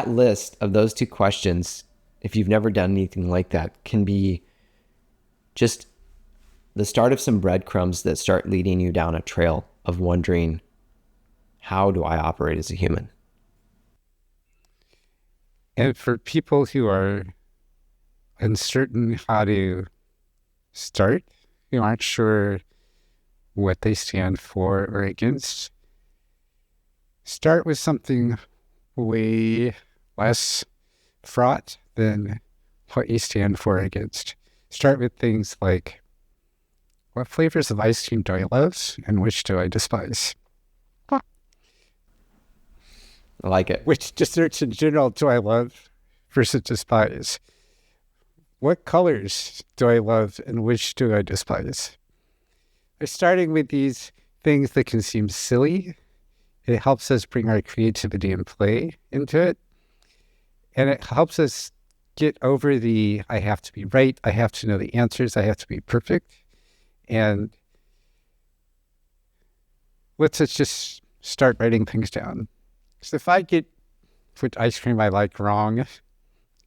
list of those two questions, if you've never done anything like that, can be just the start of some breadcrumbs that start leading you down a trail of wondering, how do I operate as a human? And for people who are uncertain how to start, who aren't sure what they stand for or against, start with something way less fraught than what you stand for or against. Start with things like, what flavors of ice cream do I love and which do I despise? I like it. Which desserts in general do I love versus despise? What colors do I love and which do I despise? By starting with these things that can seem silly, it helps us bring our creativity and play into it. And it helps us get over the, I have to be right, I have to know the answers, I have to be perfect. And let's just start writing things down. So if I get which ice cream I like wrong,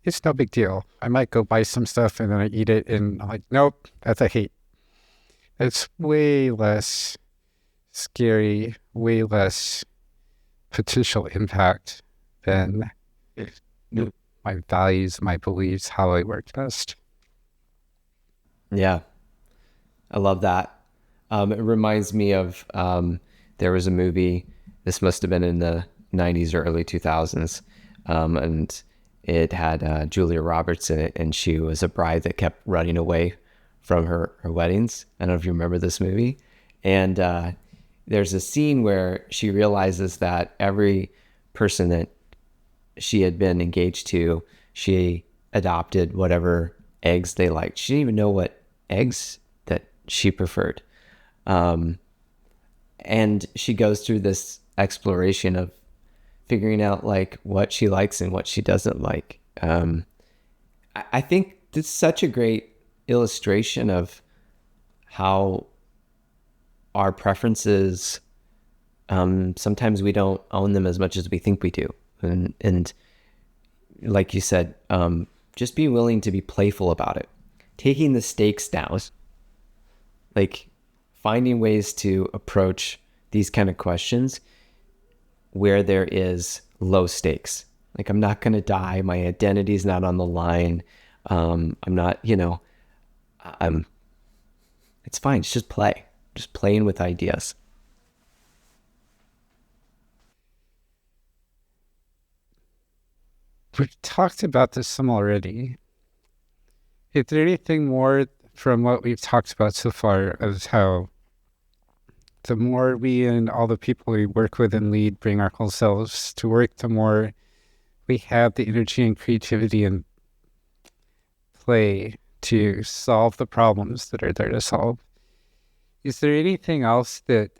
it's no big deal. I might go buy some stuff and then I eat it and I'm like, nope, that's a hate. It's way less scary, way less potential impact than my values, my beliefs, how I work best. Yeah, I love that. It reminds me of there was a movie, this must have been in the 90s or early 2000s, and it had Julia Roberts in it, and she was a bride that kept running away from her weddings. I don't know if you remember this movie. And there's a scene where she realizes that every person that she had been engaged to, she adopted whatever eggs they liked. She didn't even know what eggs that she preferred. And she goes through this exploration of figuring out like what she likes and what she doesn't like. I think this is such a great illustration of how our preferences, sometimes we don't own them as much as we think we do. And like you said, just be willing to be playful about it. Taking the stakes down, like finding ways to approach these kind of questions where there is low stakes. Like, I'm not going to die. My identity is not on the line. I'm not, it's fine. It's just play, just playing with ideas. We've talked about this some already. Is there anything more from what we've talked about so far of how the more we and all the people we work with and lead bring our whole selves to work, the more we have the energy and creativity and play to solve the problems that are there to solve? Is there anything else that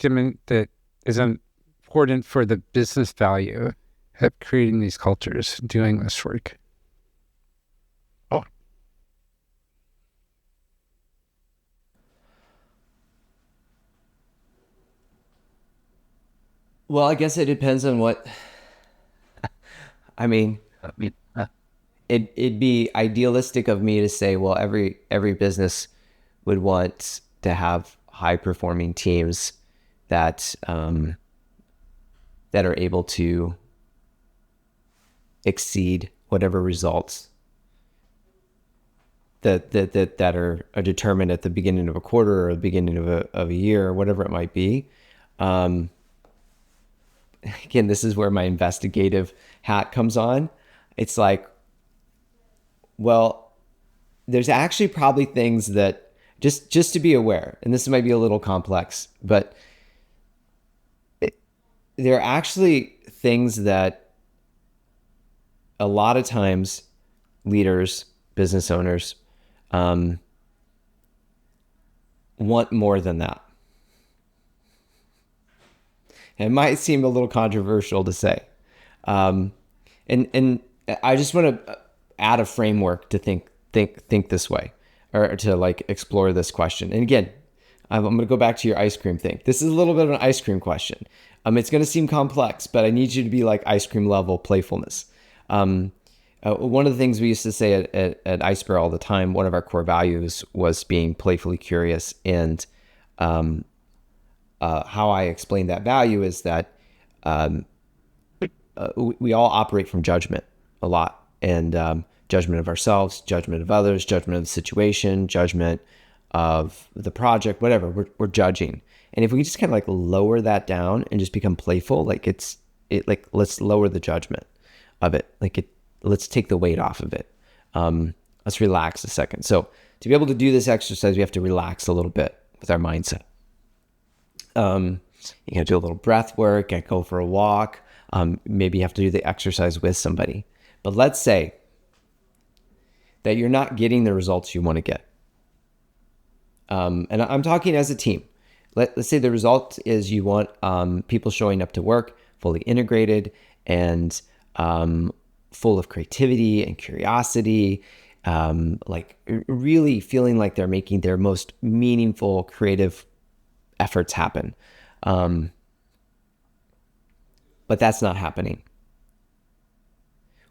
is important for the business value of creating these cultures, doing this work? Oh, Well, I guess it depends on what, I mean, it'd be idealistic of me to say, well, every business would want to have high performing teams that that are able to exceed whatever results that are determined at the beginning of a quarter or the beginning of a year or whatever it might be. Again, this is where my investigative hat comes on. It's like, well, there's actually probably things that just to be aware, and this might be a little complex, but there are actually things that a lot of times leaders, business owners, want more than that. It might seem a little controversial to say. And I just want to add a framework to think this way, or to like explore this question. And again, I'm going to go back to your ice cream thing. This is a little bit of an ice cream question. It's going to seem complex, but I need you to be like ice cream level playfulness. One of the things we used to say at Iceberg all the time, one of our core values was being playfully curious. And how I explain that value is that we all operate from judgment a lot, and judgment of ourselves, judgment of others, judgment of the situation, judgment of the project, whatever. We're judging, and if we just kind of like lower that down and just become playful, like let's lower the judgment of it, let's take the weight off of it. Let's relax a second. So to be able to do this exercise, we have to relax a little bit with our mindset. You gotta do a little breath work, go for a walk. Maybe you have to do the exercise with somebody. But let's say that you're not getting the results you want to get. And I'm talking as a team. Let's say the result is you want people showing up to work fully integrated and full of creativity and curiosity, like really feeling like they're making their most meaningful creative efforts happen. But that's not happening.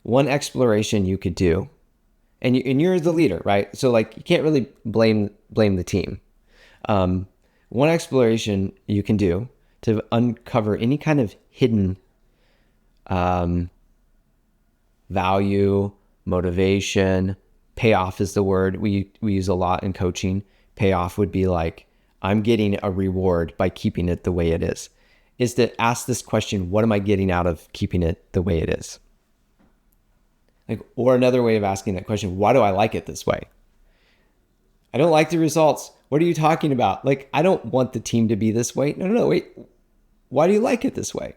One exploration you could do, and you're the leader, right? So like you can't really blame the team. One exploration you can do to uncover any kind of hidden value, motivation, payoff is the word we use a lot in coaching. Payoff would be like, I'm getting a reward by keeping it the way it is to ask this question: what am I getting out of keeping it the way it is? Like, or another way of asking that question: why do I like it this way? I don't like the results. What are you talking about? Like, I don't want the team to be this way. No, wait. Why do you like it this way?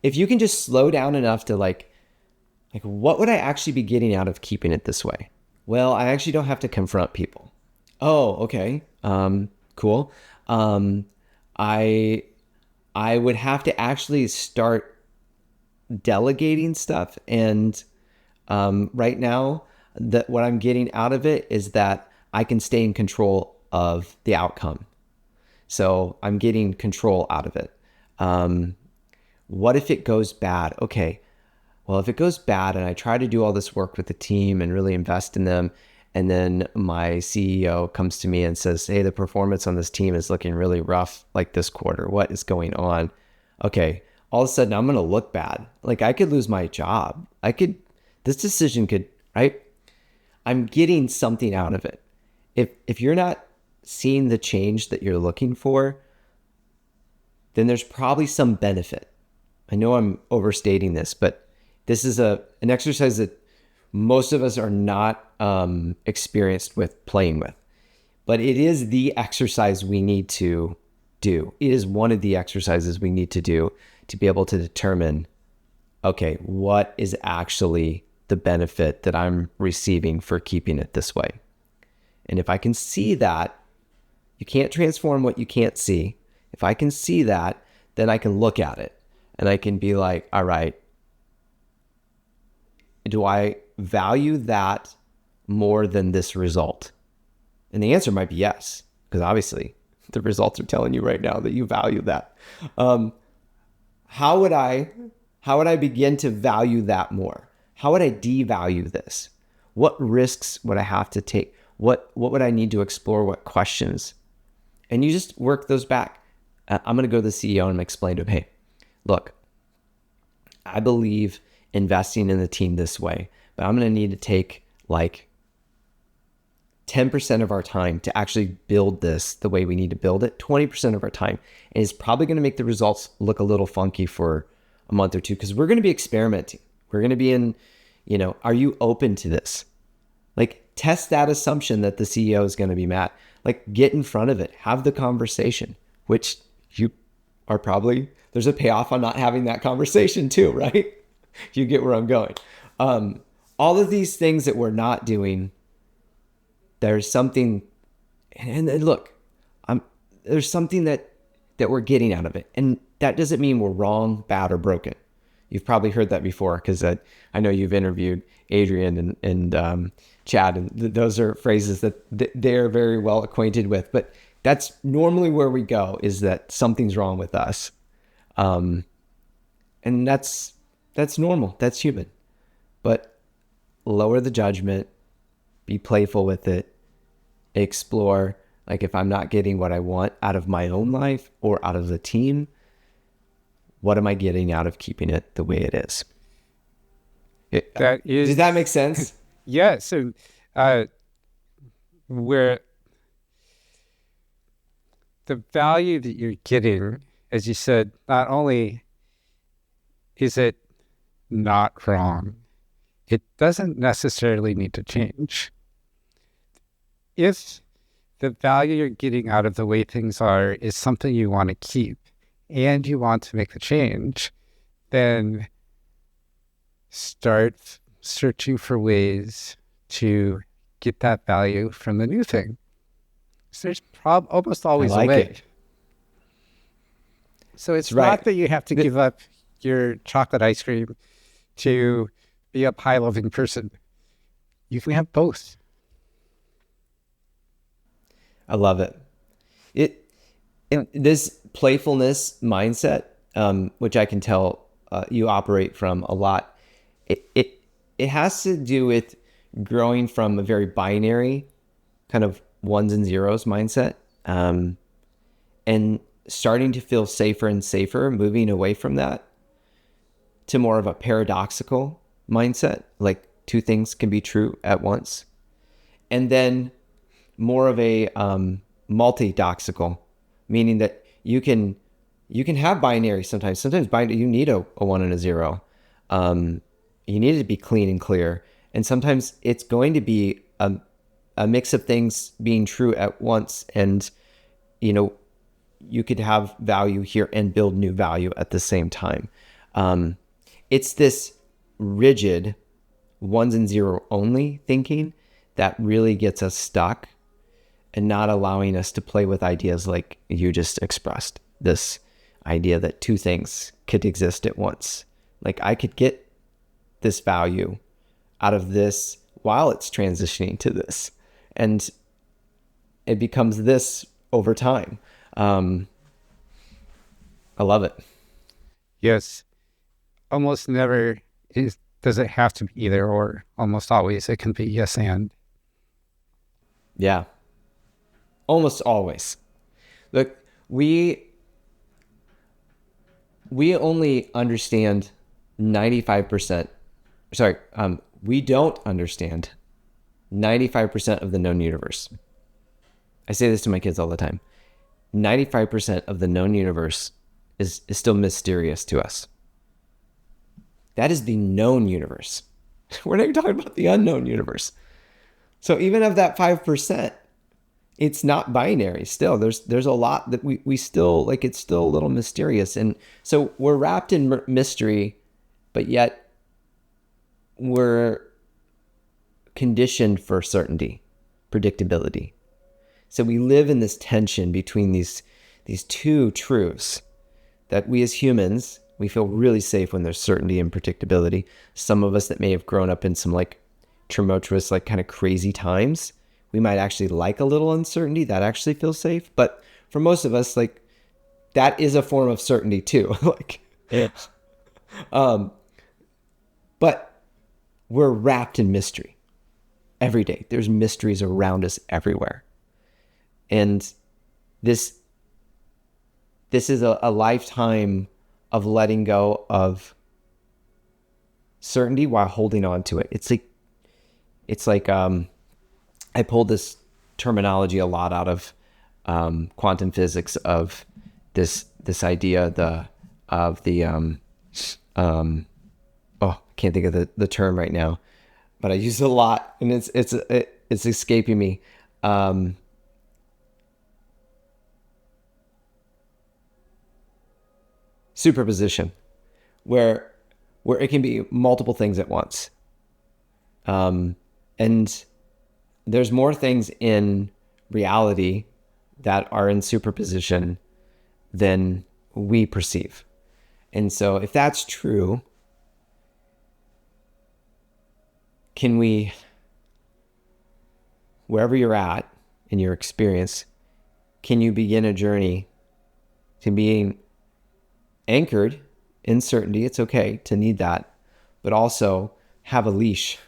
If you can just slow down enough to like, what would I actually be getting out of keeping it this way? Well, I actually don't have to confront people. Oh, okay. Cool. I would have to actually start delegating stuff. And right now, what I'm getting out of it is that I can stay in control of the outcome. So I'm getting control out of it. What if it goes bad? Okay, well, if it goes bad and I try to do all this work with the team and really invest in them, and then my CEO comes to me and says, hey, the performance on this team is looking really rough like this quarter. What is going on? Okay, all of a sudden I'm going to look bad. Like I could lose my job. This decision could, right? I'm getting something out of it. If you're not seeing the change that you're looking for, then there's probably some benefit. I know I'm overstating this, but this is an exercise that most of us are not experienced with playing with. But it is the exercise we need to do. It is one of the exercises we need to do to be able to determine, okay, what is actually the benefit that I'm receiving for keeping it this way? And if I can see that, you can't transform what you can't see. If I can see that, then I can look at it and I can be like, all right, do I value that more than this result? And the answer might be yes, because obviously the results are telling you right now that you value that. How would I begin to value that more? How would I devalue this? What risks would I have to take? What would I need to explore? What questions? And you just work those back. I'm going to go to the CEO and explain to him, hey, look, I believe investing in the team this way, but I'm going to need to take like 10% of our time to actually build this the way we need to build it, 20% of our time. And it's probably going to make the results look a little funky for a month or two because we're going to be experimenting. We're going to be in, are you open to this? Like test that assumption that the CEO is going to be mad. Like get in front of it, have the conversation, which you are probably, there's a payoff on not having that conversation too, right? You get where I'm going. All of these things that we're not doing, there's something, and look, there's something that we're getting out of it. And that doesn't mean we're wrong, bad, or broken. You've probably heard that before, because I know you've interviewed Adrian and Chad, and those are phrases that they're very well acquainted with. But that's normally where we go, is that something's wrong with us. And that's normal. That's human. But lower the judgment, be playful with it, explore. Like, if I'm not getting what I want out of my own life or out of the team, what am I getting out of keeping it the way it is? Does that make sense? Yes. And where the value that you're getting, as you said, not only is it not wrong, it doesn't necessarily need to change. If the value you're getting out of the way things are is something you want to keep and you want to make the change, then start searching for ways to get that value from the new thing. So there's almost always a way. It. So it's not that you have to give up your chocolate ice cream to be a pie-loving person. You can have both. I love it. This playfulness mindset, which I can tell you operate from a lot, it has to do with growing from a very binary kind of ones and zeros mindset, and starting to feel safer and safer, moving away from that to more of a paradoxical mindset, like two things can be true at once, and then more of a multidoxical, meaning that you can have binary sometimes. Sometimes binary, you need a 1 and a 0. You need it to be clean and clear. And sometimes it's going to be a mix of things being true at once. And, you could have value here and build new value at the same time. It's this rigid 1s and 0 only thinking that really gets us stuck and not allowing us to play with ideas like you just expressed. This idea that two things could exist at once. Like, I could get this value out of this while it's transitioning to this. And it becomes this over time. I love it. Yes. Almost never does it have to be either or. Almost always it can be yes and. Yeah. Almost always. Look, we only understand 95%. Sorry, we don't understand 95% of the known universe. I say this to my kids all the time. 95% of the known universe is still mysterious to us. That is the known universe. We're not even talking about the unknown universe. So even of that 5%, it's not binary still. There's a lot that we still, like, it's still a little mysterious. And so we're wrapped in mystery, but yet we're conditioned for certainty, predictability. So we live in this tension between these two truths that we as humans, we feel really safe when there's certainty and predictability. Some of us that may have grown up in some like tumultuous, like kind of crazy times, we might actually like a little uncertainty. That actually feels safe. But for most of us, like, that is a form of certainty too. But we're wrapped in mystery every day. There's mysteries around us everywhere. And this is a lifetime of letting go of certainty while holding on to it. It's like I pulled this terminology a lot out of quantum physics, of this idea of the I can't think of the term right now, but I use it a lot, and it's escaping me. Superposition, where it can be multiple things at once. And there's more things in reality that are in superposition than we perceive. And so if that's true, can we, wherever you're at in your experience, can you begin a journey to being anchored in certainty? It's okay to need that, but also have a leash,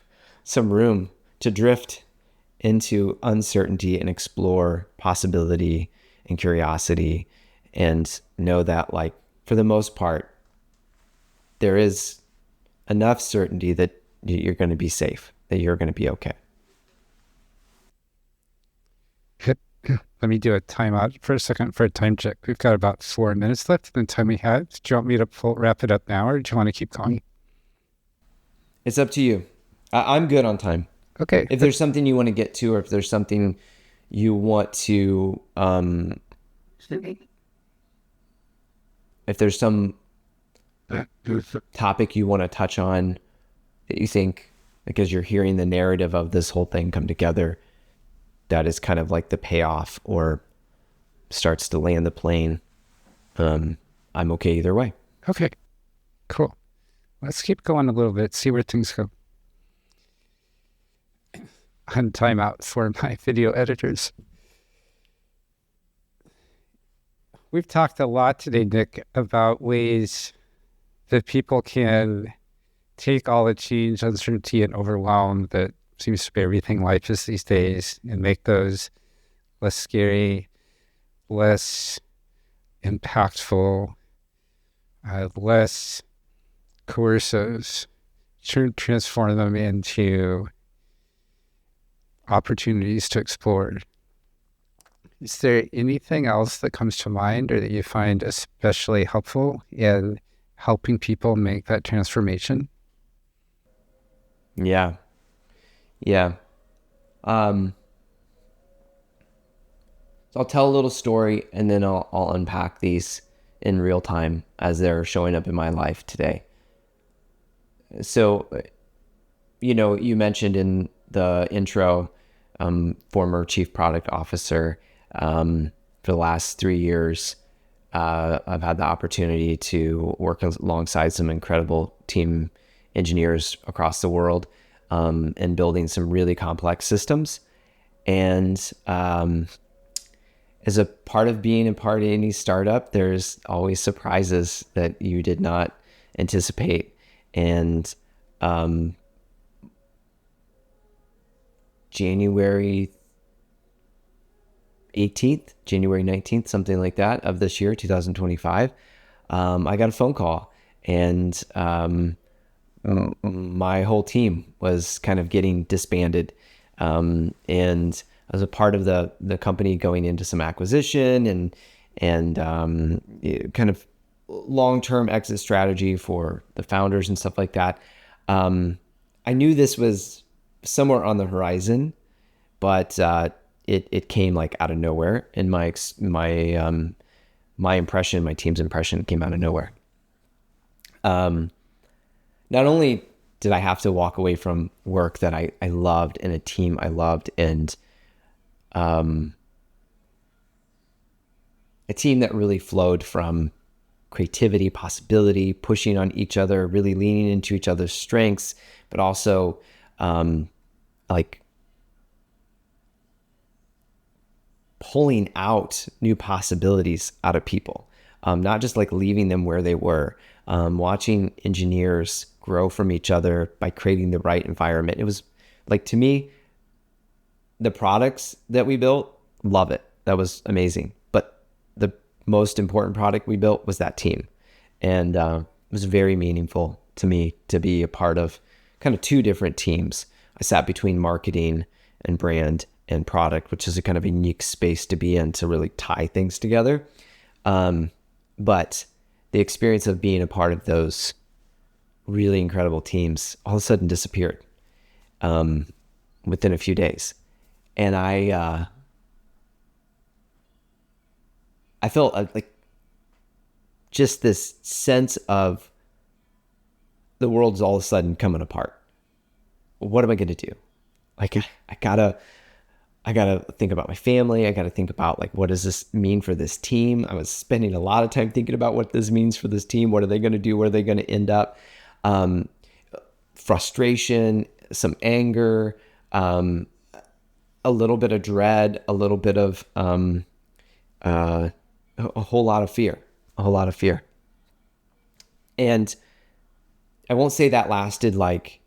some room to drift into uncertainty and explore possibility and curiosity, and know that, like, for the most part, there is enough certainty that you're going to be safe, that you're going to be okay. Let me do a timeout for a second for a time check. We've got about 4 minutes left in the time we have. Do you want me to wrap it up now, or do you want to keep going? It's up to you. I'm good on time. Okay. If there's something you want to get to, or if there's something you want to, if there's some topic you want to touch on that you think, because you're hearing the narrative of this whole thing come together, that is kind of like the payoff or starts to land the plane, I'm okay either way. Okay, cool. Let's keep going a little bit, see where things go. On timeout for my video editors. We've talked a lot today, Nick, about ways that people can take all the change, uncertainty, and overwhelm that seems to be everything life is these days, and make those less scary, less impactful, less coercive, transform them into opportunities to explore. Is there anything else that comes to mind or that you find especially helpful in helping people make that transformation? Yeah. So I'll tell a little story, and then I'll unpack these in real time as they're showing up in my life today. So, you mentioned in the intro, former chief product officer. For the last 3 years, I've had the opportunity to work alongside some incredible team engineers across the world, and building some really complex systems. And as a part of being a part of any startup, there's always surprises that you did not anticipate. And January 18th, January 19th, something like that, of this year, 2025, I got a phone call, and my whole team was kind of getting disbanded. And I was a part of the company going into some acquisition and kind of long-term exit strategy for the founders and stuff like that. I knew this was somewhere on the horizon, but it came like out of nowhere. And my impression, my team's impression, came out of nowhere. Not only did I have to walk away from work that I loved and a team I loved, and a team that really flowed from creativity, possibility, pushing on each other, really leaning into each other's strengths, but also like pulling out new possibilities out of people, not just like leaving them where they were, watching engineers grow from each other by creating the right environment. It was like, to me, the products that we built, love it. That was amazing. But the most important product we built was that team. And it was very meaningful to me to be a part of kind of two different teams. I sat between marketing and brand and product, which is a kind of unique space to be in to really tie things together. But the experience of being a part of those really incredible teams all of a sudden disappeared within a few days. And I felt like just this sense of the world's all of a sudden coming apart. What am I going to do? Like, I I got to think about my family. I got to think about like, what does this mean for this team? I was spending a lot of time thinking about what this means for this team. What are they going to do? Where are they going to end up? Frustration, some anger, a little bit of dread, a little bit of a whole lot of fear, a whole lot of fear. And I won't say that lasted like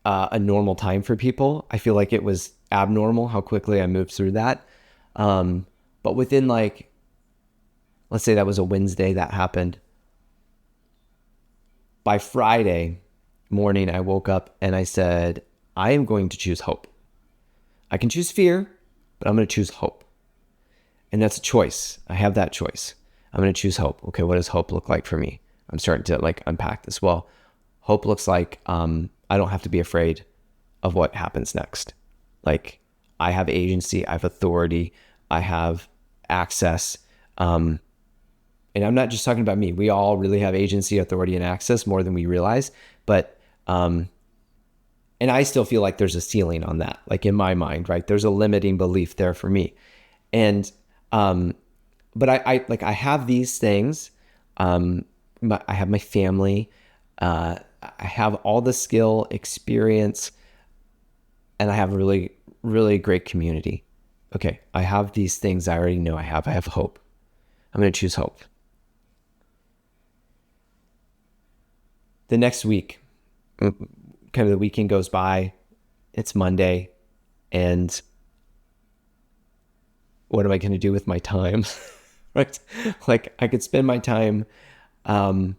a normal time for people. I feel like it was abnormal how quickly I moved through that. But within like, let's say that was a Wednesday that happened. By Friday morning, I woke up and I said, I am going to choose hope. I can choose fear, but I'm going to choose hope. And that's a choice. I have that choice. I'm going to choose hope. Okay, what does hope look like for me? I'm starting to like unpack this. Well, hope looks like I don't have to be afraid of what happens next. Like I have agency, I have authority, I have access. And I'm not just talking about me. We all really have agency, authority, and access more than we realize. But and I still feel like there's a ceiling on that, like in my mind, right? There's a limiting belief there for me. And but I have these things. I have my family. I have all the skill, experience, and I have a really, really great community. Okay, I have these things I already know I have. I have hope. I'm going to choose hope. The next week, kind of the weekend goes by. It's Monday, and what am I going to do with my time? Right? Like I could spend my time trying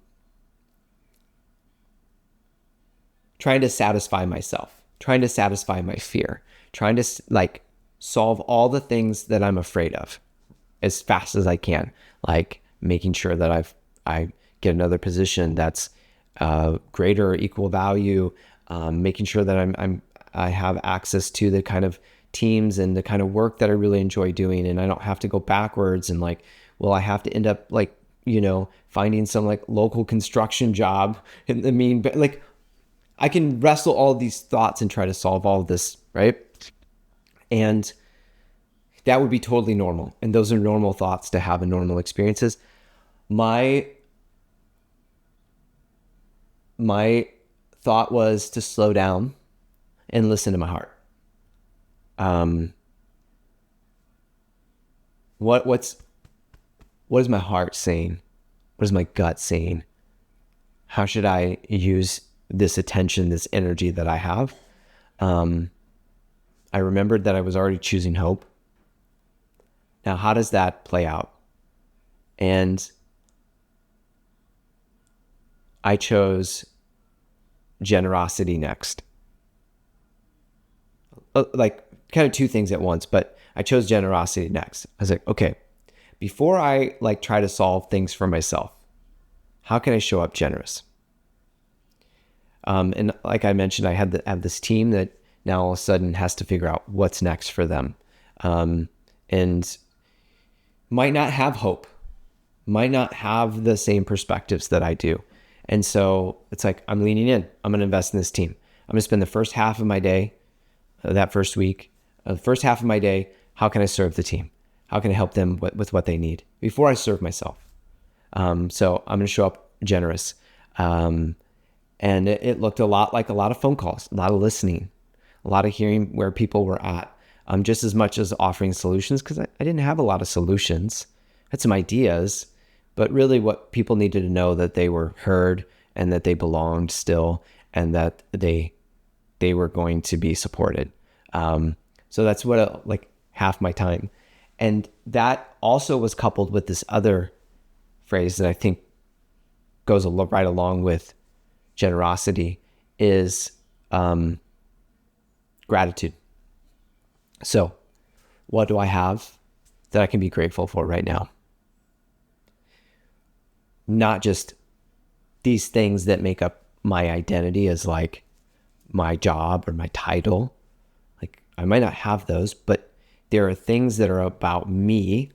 to satisfy myself, trying to satisfy my fear, trying to like solve all the things that I'm afraid of as fast as I can, like making sure that I get another position that's greater or equal value, making sure that I have access to the kind of teams and the kind of work that I really enjoy doing, and I don't have to go backwards and like, well, I have to end up like, finding some like local construction job. And I mean, but like I can wrestle all these thoughts and try to solve all of this, right? And that would be totally normal. And those are normal thoughts to have in normal experiences. My thought was to slow down and listen to my heart. What is my heart saying? What is my gut saying? How should I use this attention, this energy that I have? I remembered that I was already choosing hope. Now, how does that play out? And I chose generosity next. Like kind of two things at once, but I chose generosity next. I was like, okay, before I like try to solve things for myself, how can I show up generous? And like I mentioned, I have this team that now all of a sudden has to figure out what's next for them, and might not have hope, might not have the same perspectives that I do. And so it's like, I'm leaning in. I'm going to invest in this team. I'm going to spend the first half of my day, that first week, the first half of my day, how can I serve the team? How can I help them with what they need before I serve myself? So I'm going to show up generous. And it looked a lot like a lot of phone calls, a lot of listening, a lot of hearing where people were at, just as much as offering solutions, because I didn't have a lot of solutions. I had some ideas, but really what people needed to know that they were heard and that they belonged still, and that they were going to be supported. So that's what like half my time. And that also was coupled with this other phrase that I think goes right along with generosity, is gratitude. So what do I have that I can be grateful for right now? Not just these things that make up my identity as like my job or my title. Like I might not have those, but there are things that are about me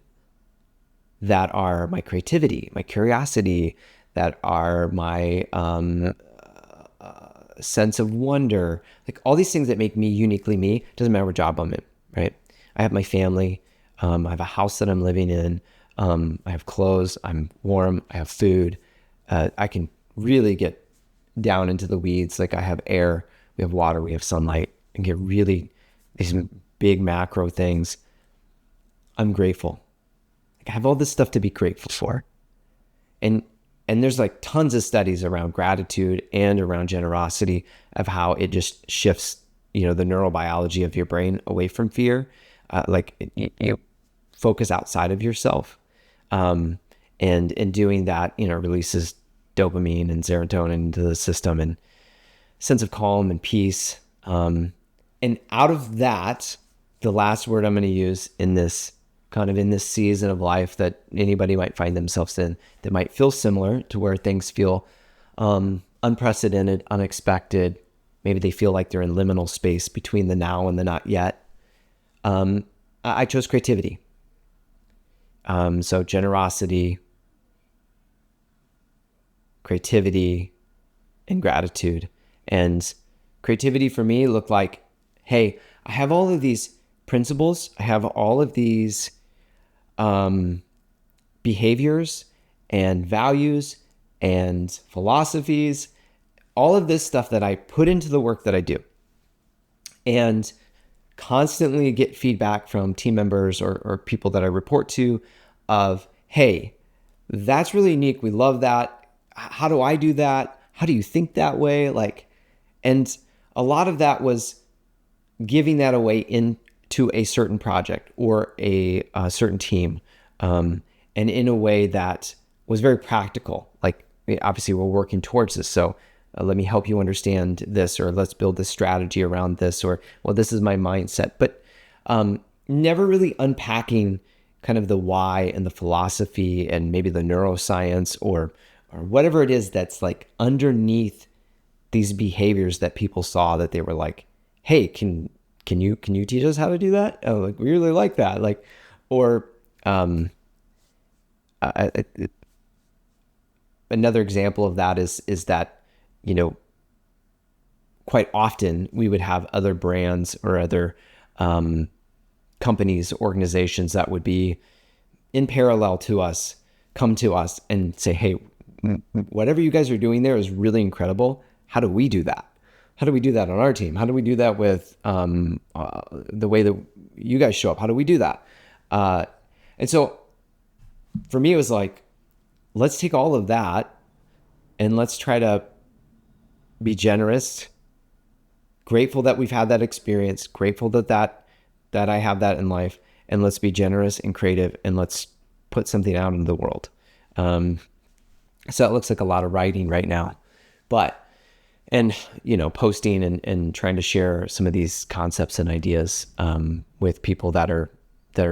that are my creativity, my curiosity, that are my sense of wonder, like all these things that make me uniquely me. Doesn't matter what job I'm in, right? I have my family. I have a house that I'm living in. I have clothes. I'm warm. I have food. I can really get down into the weeds. Like I have air, we have water, we have sunlight, and get really these big macro things. I'm grateful. Like I have all this stuff to be grateful for. And there's like tons of studies around gratitude and around generosity of how it just shifts, the neurobiology of your brain away from fear. You focus outside of yourself. And in doing that, releases dopamine and serotonin into the system and sense of calm and peace. And out of that, the last word I'm going to use in this season of life that anybody might find themselves in, that might feel similar to where things feel unprecedented, unexpected. Maybe they feel like they're in liminal space between the now and the not yet. I chose creativity. So generosity, creativity, and gratitude. And creativity for me looked like, hey, I have all of these principles. I have all of these behaviors and values and philosophies, all of this stuff that I put into the work that I do. And constantly get feedback from team members or people that I report to of, hey, that's really unique. We love that. How do I do that? How do you think that way? And a lot of that was giving that away into a certain project or a certain team, and in a way that was very practical. Like, obviously we're working towards this. So let me help you understand this, or let's build this strategy around this, or, well, this is my mindset. But never really unpacking kind of the why and the philosophy and maybe the neuroscience or whatever it is that's like underneath these behaviors that people saw that they were like, hey, can you teach us how to do that? Oh, like, we really like that. Like, or another example of that is that, quite often we would have other brands or other companies, organizations that would be in parallel to us, come to us and say, hey, whatever you guys are doing there is really incredible. How do we do that? How do we do that on our team? How do we do that with the way that you guys show up? How do we do that? And so for me, it was like, let's take all of that and let's try to be generous, grateful that we've had that experience, grateful that I have that in life, and let's be generous and creative and let's put something out into the world. So it looks like a lot of writing right now, and posting and trying to share some of these concepts and ideas with people that are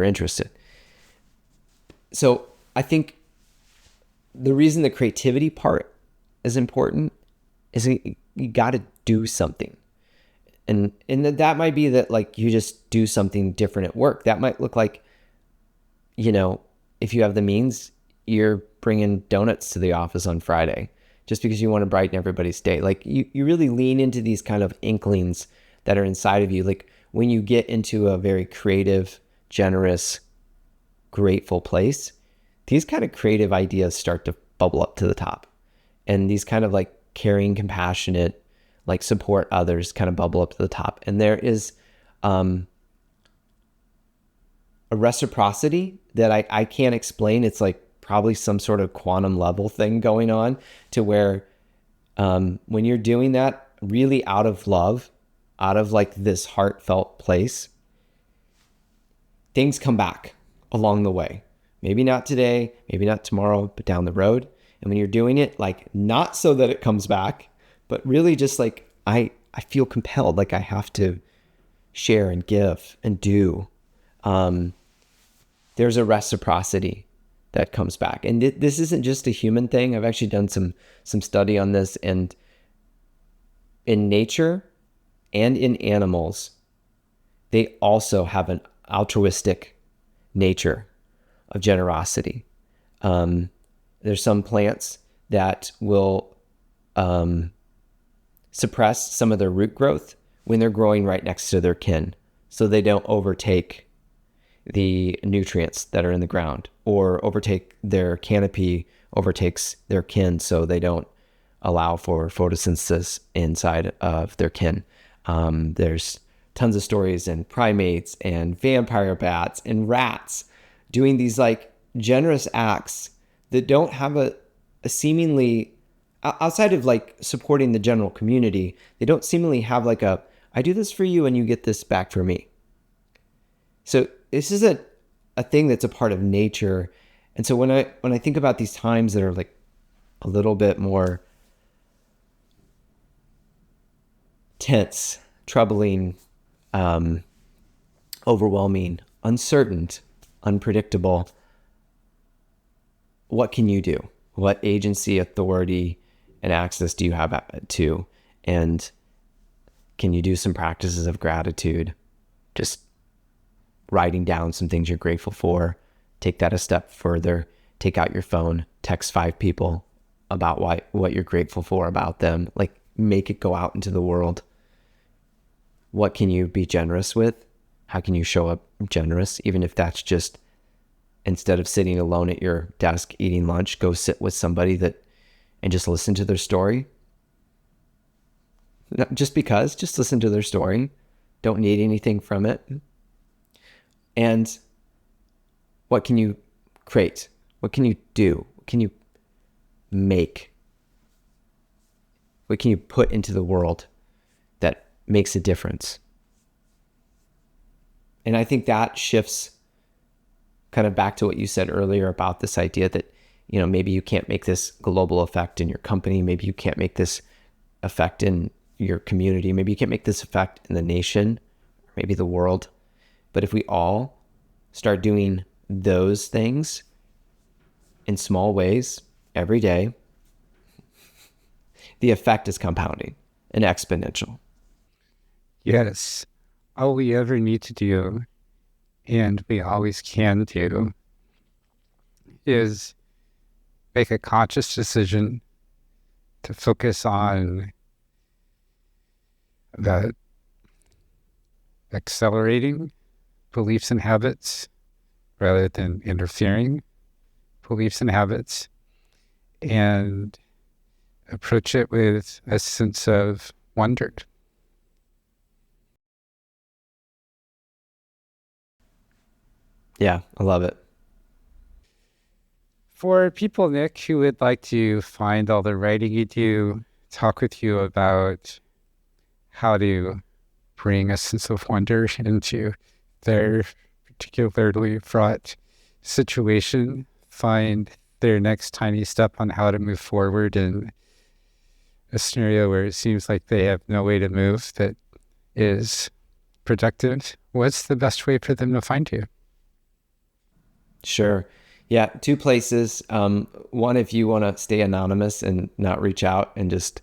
interested. So I think the reason the creativity part is important is you got to do something. And that might be that, like, you just do something different at work. That might look like, if you have the means, you're bringing donuts to the office on Friday just because you want to brighten everybody's day. Like, you really lean into these kind of inklings that are inside of you. Like, when you get into a very creative, generous, grateful place, these kind of creative ideas start to bubble up to the top. And these kind of like caring, compassionate, like support others kind of bubble up to the top. And there is a reciprocity that I can't explain. It's like probably some sort of quantum level thing going on to where when you're doing that really out of love, out of like this heartfelt place, things come back along the way. Maybe not today, maybe not tomorrow, but down the road. And when you're doing it, like, not so that it comes back, but really just like, I feel compelled, like I have to share and give and do. There's a reciprocity that comes back. And this isn't just a human thing. I've actually done some study on this, and in nature and in animals, they also have an altruistic nature of generosity. There's some plants that will suppress some of their root growth when they're growing right next to their kin, so they don't overtake the nutrients that are in the ground, or overtake their canopy, overtakes their kin, so they don't allow for photosynthesis inside of their kin. There's tons of stories in primates and vampire bats and rats doing these like generous acts that don't have a seemingly, outside of like supporting the general community, they don't seemingly have like a, I do this for you and you get this back for me. So this is a thing that's a part of nature. And so when I think about these times that are like a little bit more tense, troubling, overwhelming, uncertain, unpredictable, what can you do? What agency, authority, and access do you have to? And can you do some practices of gratitude? Just writing down some things you're grateful for. Take that a step further. Take out your phone, text 5 people about what you're grateful for about them. Like, make it go out into the world. What can you be generous with? How can you show up generous? Even if that's just, instead of sitting alone at your desk eating lunch, go sit with somebody and just listen to their story. Not just listen to their story. Don't need anything from it. And what can you create? What can you do? What can you make? What can you put into the world that makes a difference? And I think that shifts kind of back to what you said earlier about this idea that, you know, maybe you can't make this global effect in your company. Maybe you can't make this effect in your community. Maybe you can't make this effect in the nation, maybe the world. But if we all start doing those things in small ways every day, the effect is compounding and exponential. Yes. All we ever need to do, and we always can do, is make a conscious decision to focus on the accelerating beliefs and habits rather than interfering beliefs and habits, and approach it with a sense of wonder. Yeah, I love it. For people, Nick, who would like to find all the writing you do, talk with you about how to bring a sense of wonder into their particularly fraught situation, find their next tiny step on how to move forward in a scenario where it seems like they have no way to move that is productive, what's the best way for them to find you? Sure. Yeah, 2 places. One, if you want to stay anonymous and not reach out and just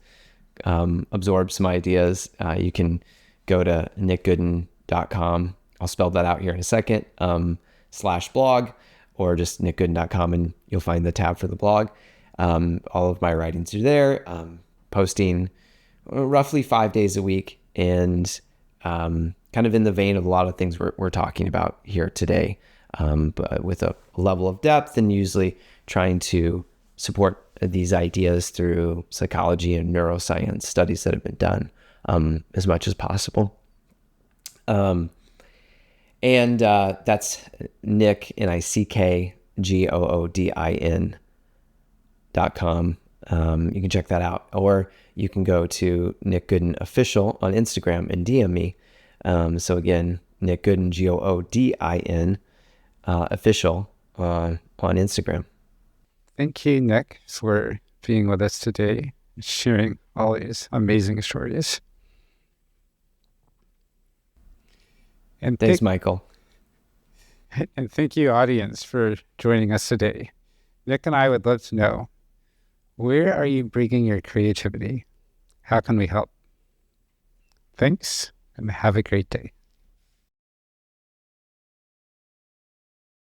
absorb some ideas, you can go to nickgoodin.com. I'll spell that out here in a second, /blog, or just nickgoodin.com, and you'll find the tab for the blog. All of my writings are there, posting roughly 5 days a week, and kind of in the vein of a lot of things we're talking about here today, but with a level of depth, and usually trying to support these ideas through psychology and neuroscience studies that have been done, as much as possible. And that's Nick, NickGoodin.com. You can check that out, or you can go to Nick Goodin Official on Instagram and DM me. So again, Nick Goodin, Goodin, Official on Instagram. Thank you, Nick, for being with us today, sharing all these amazing stories. And thanks, Michael. And thank you, audience, for joining us today. Nick and I would love to know, where are you bringing your creativity? How can we help? Thanks, and have a great day.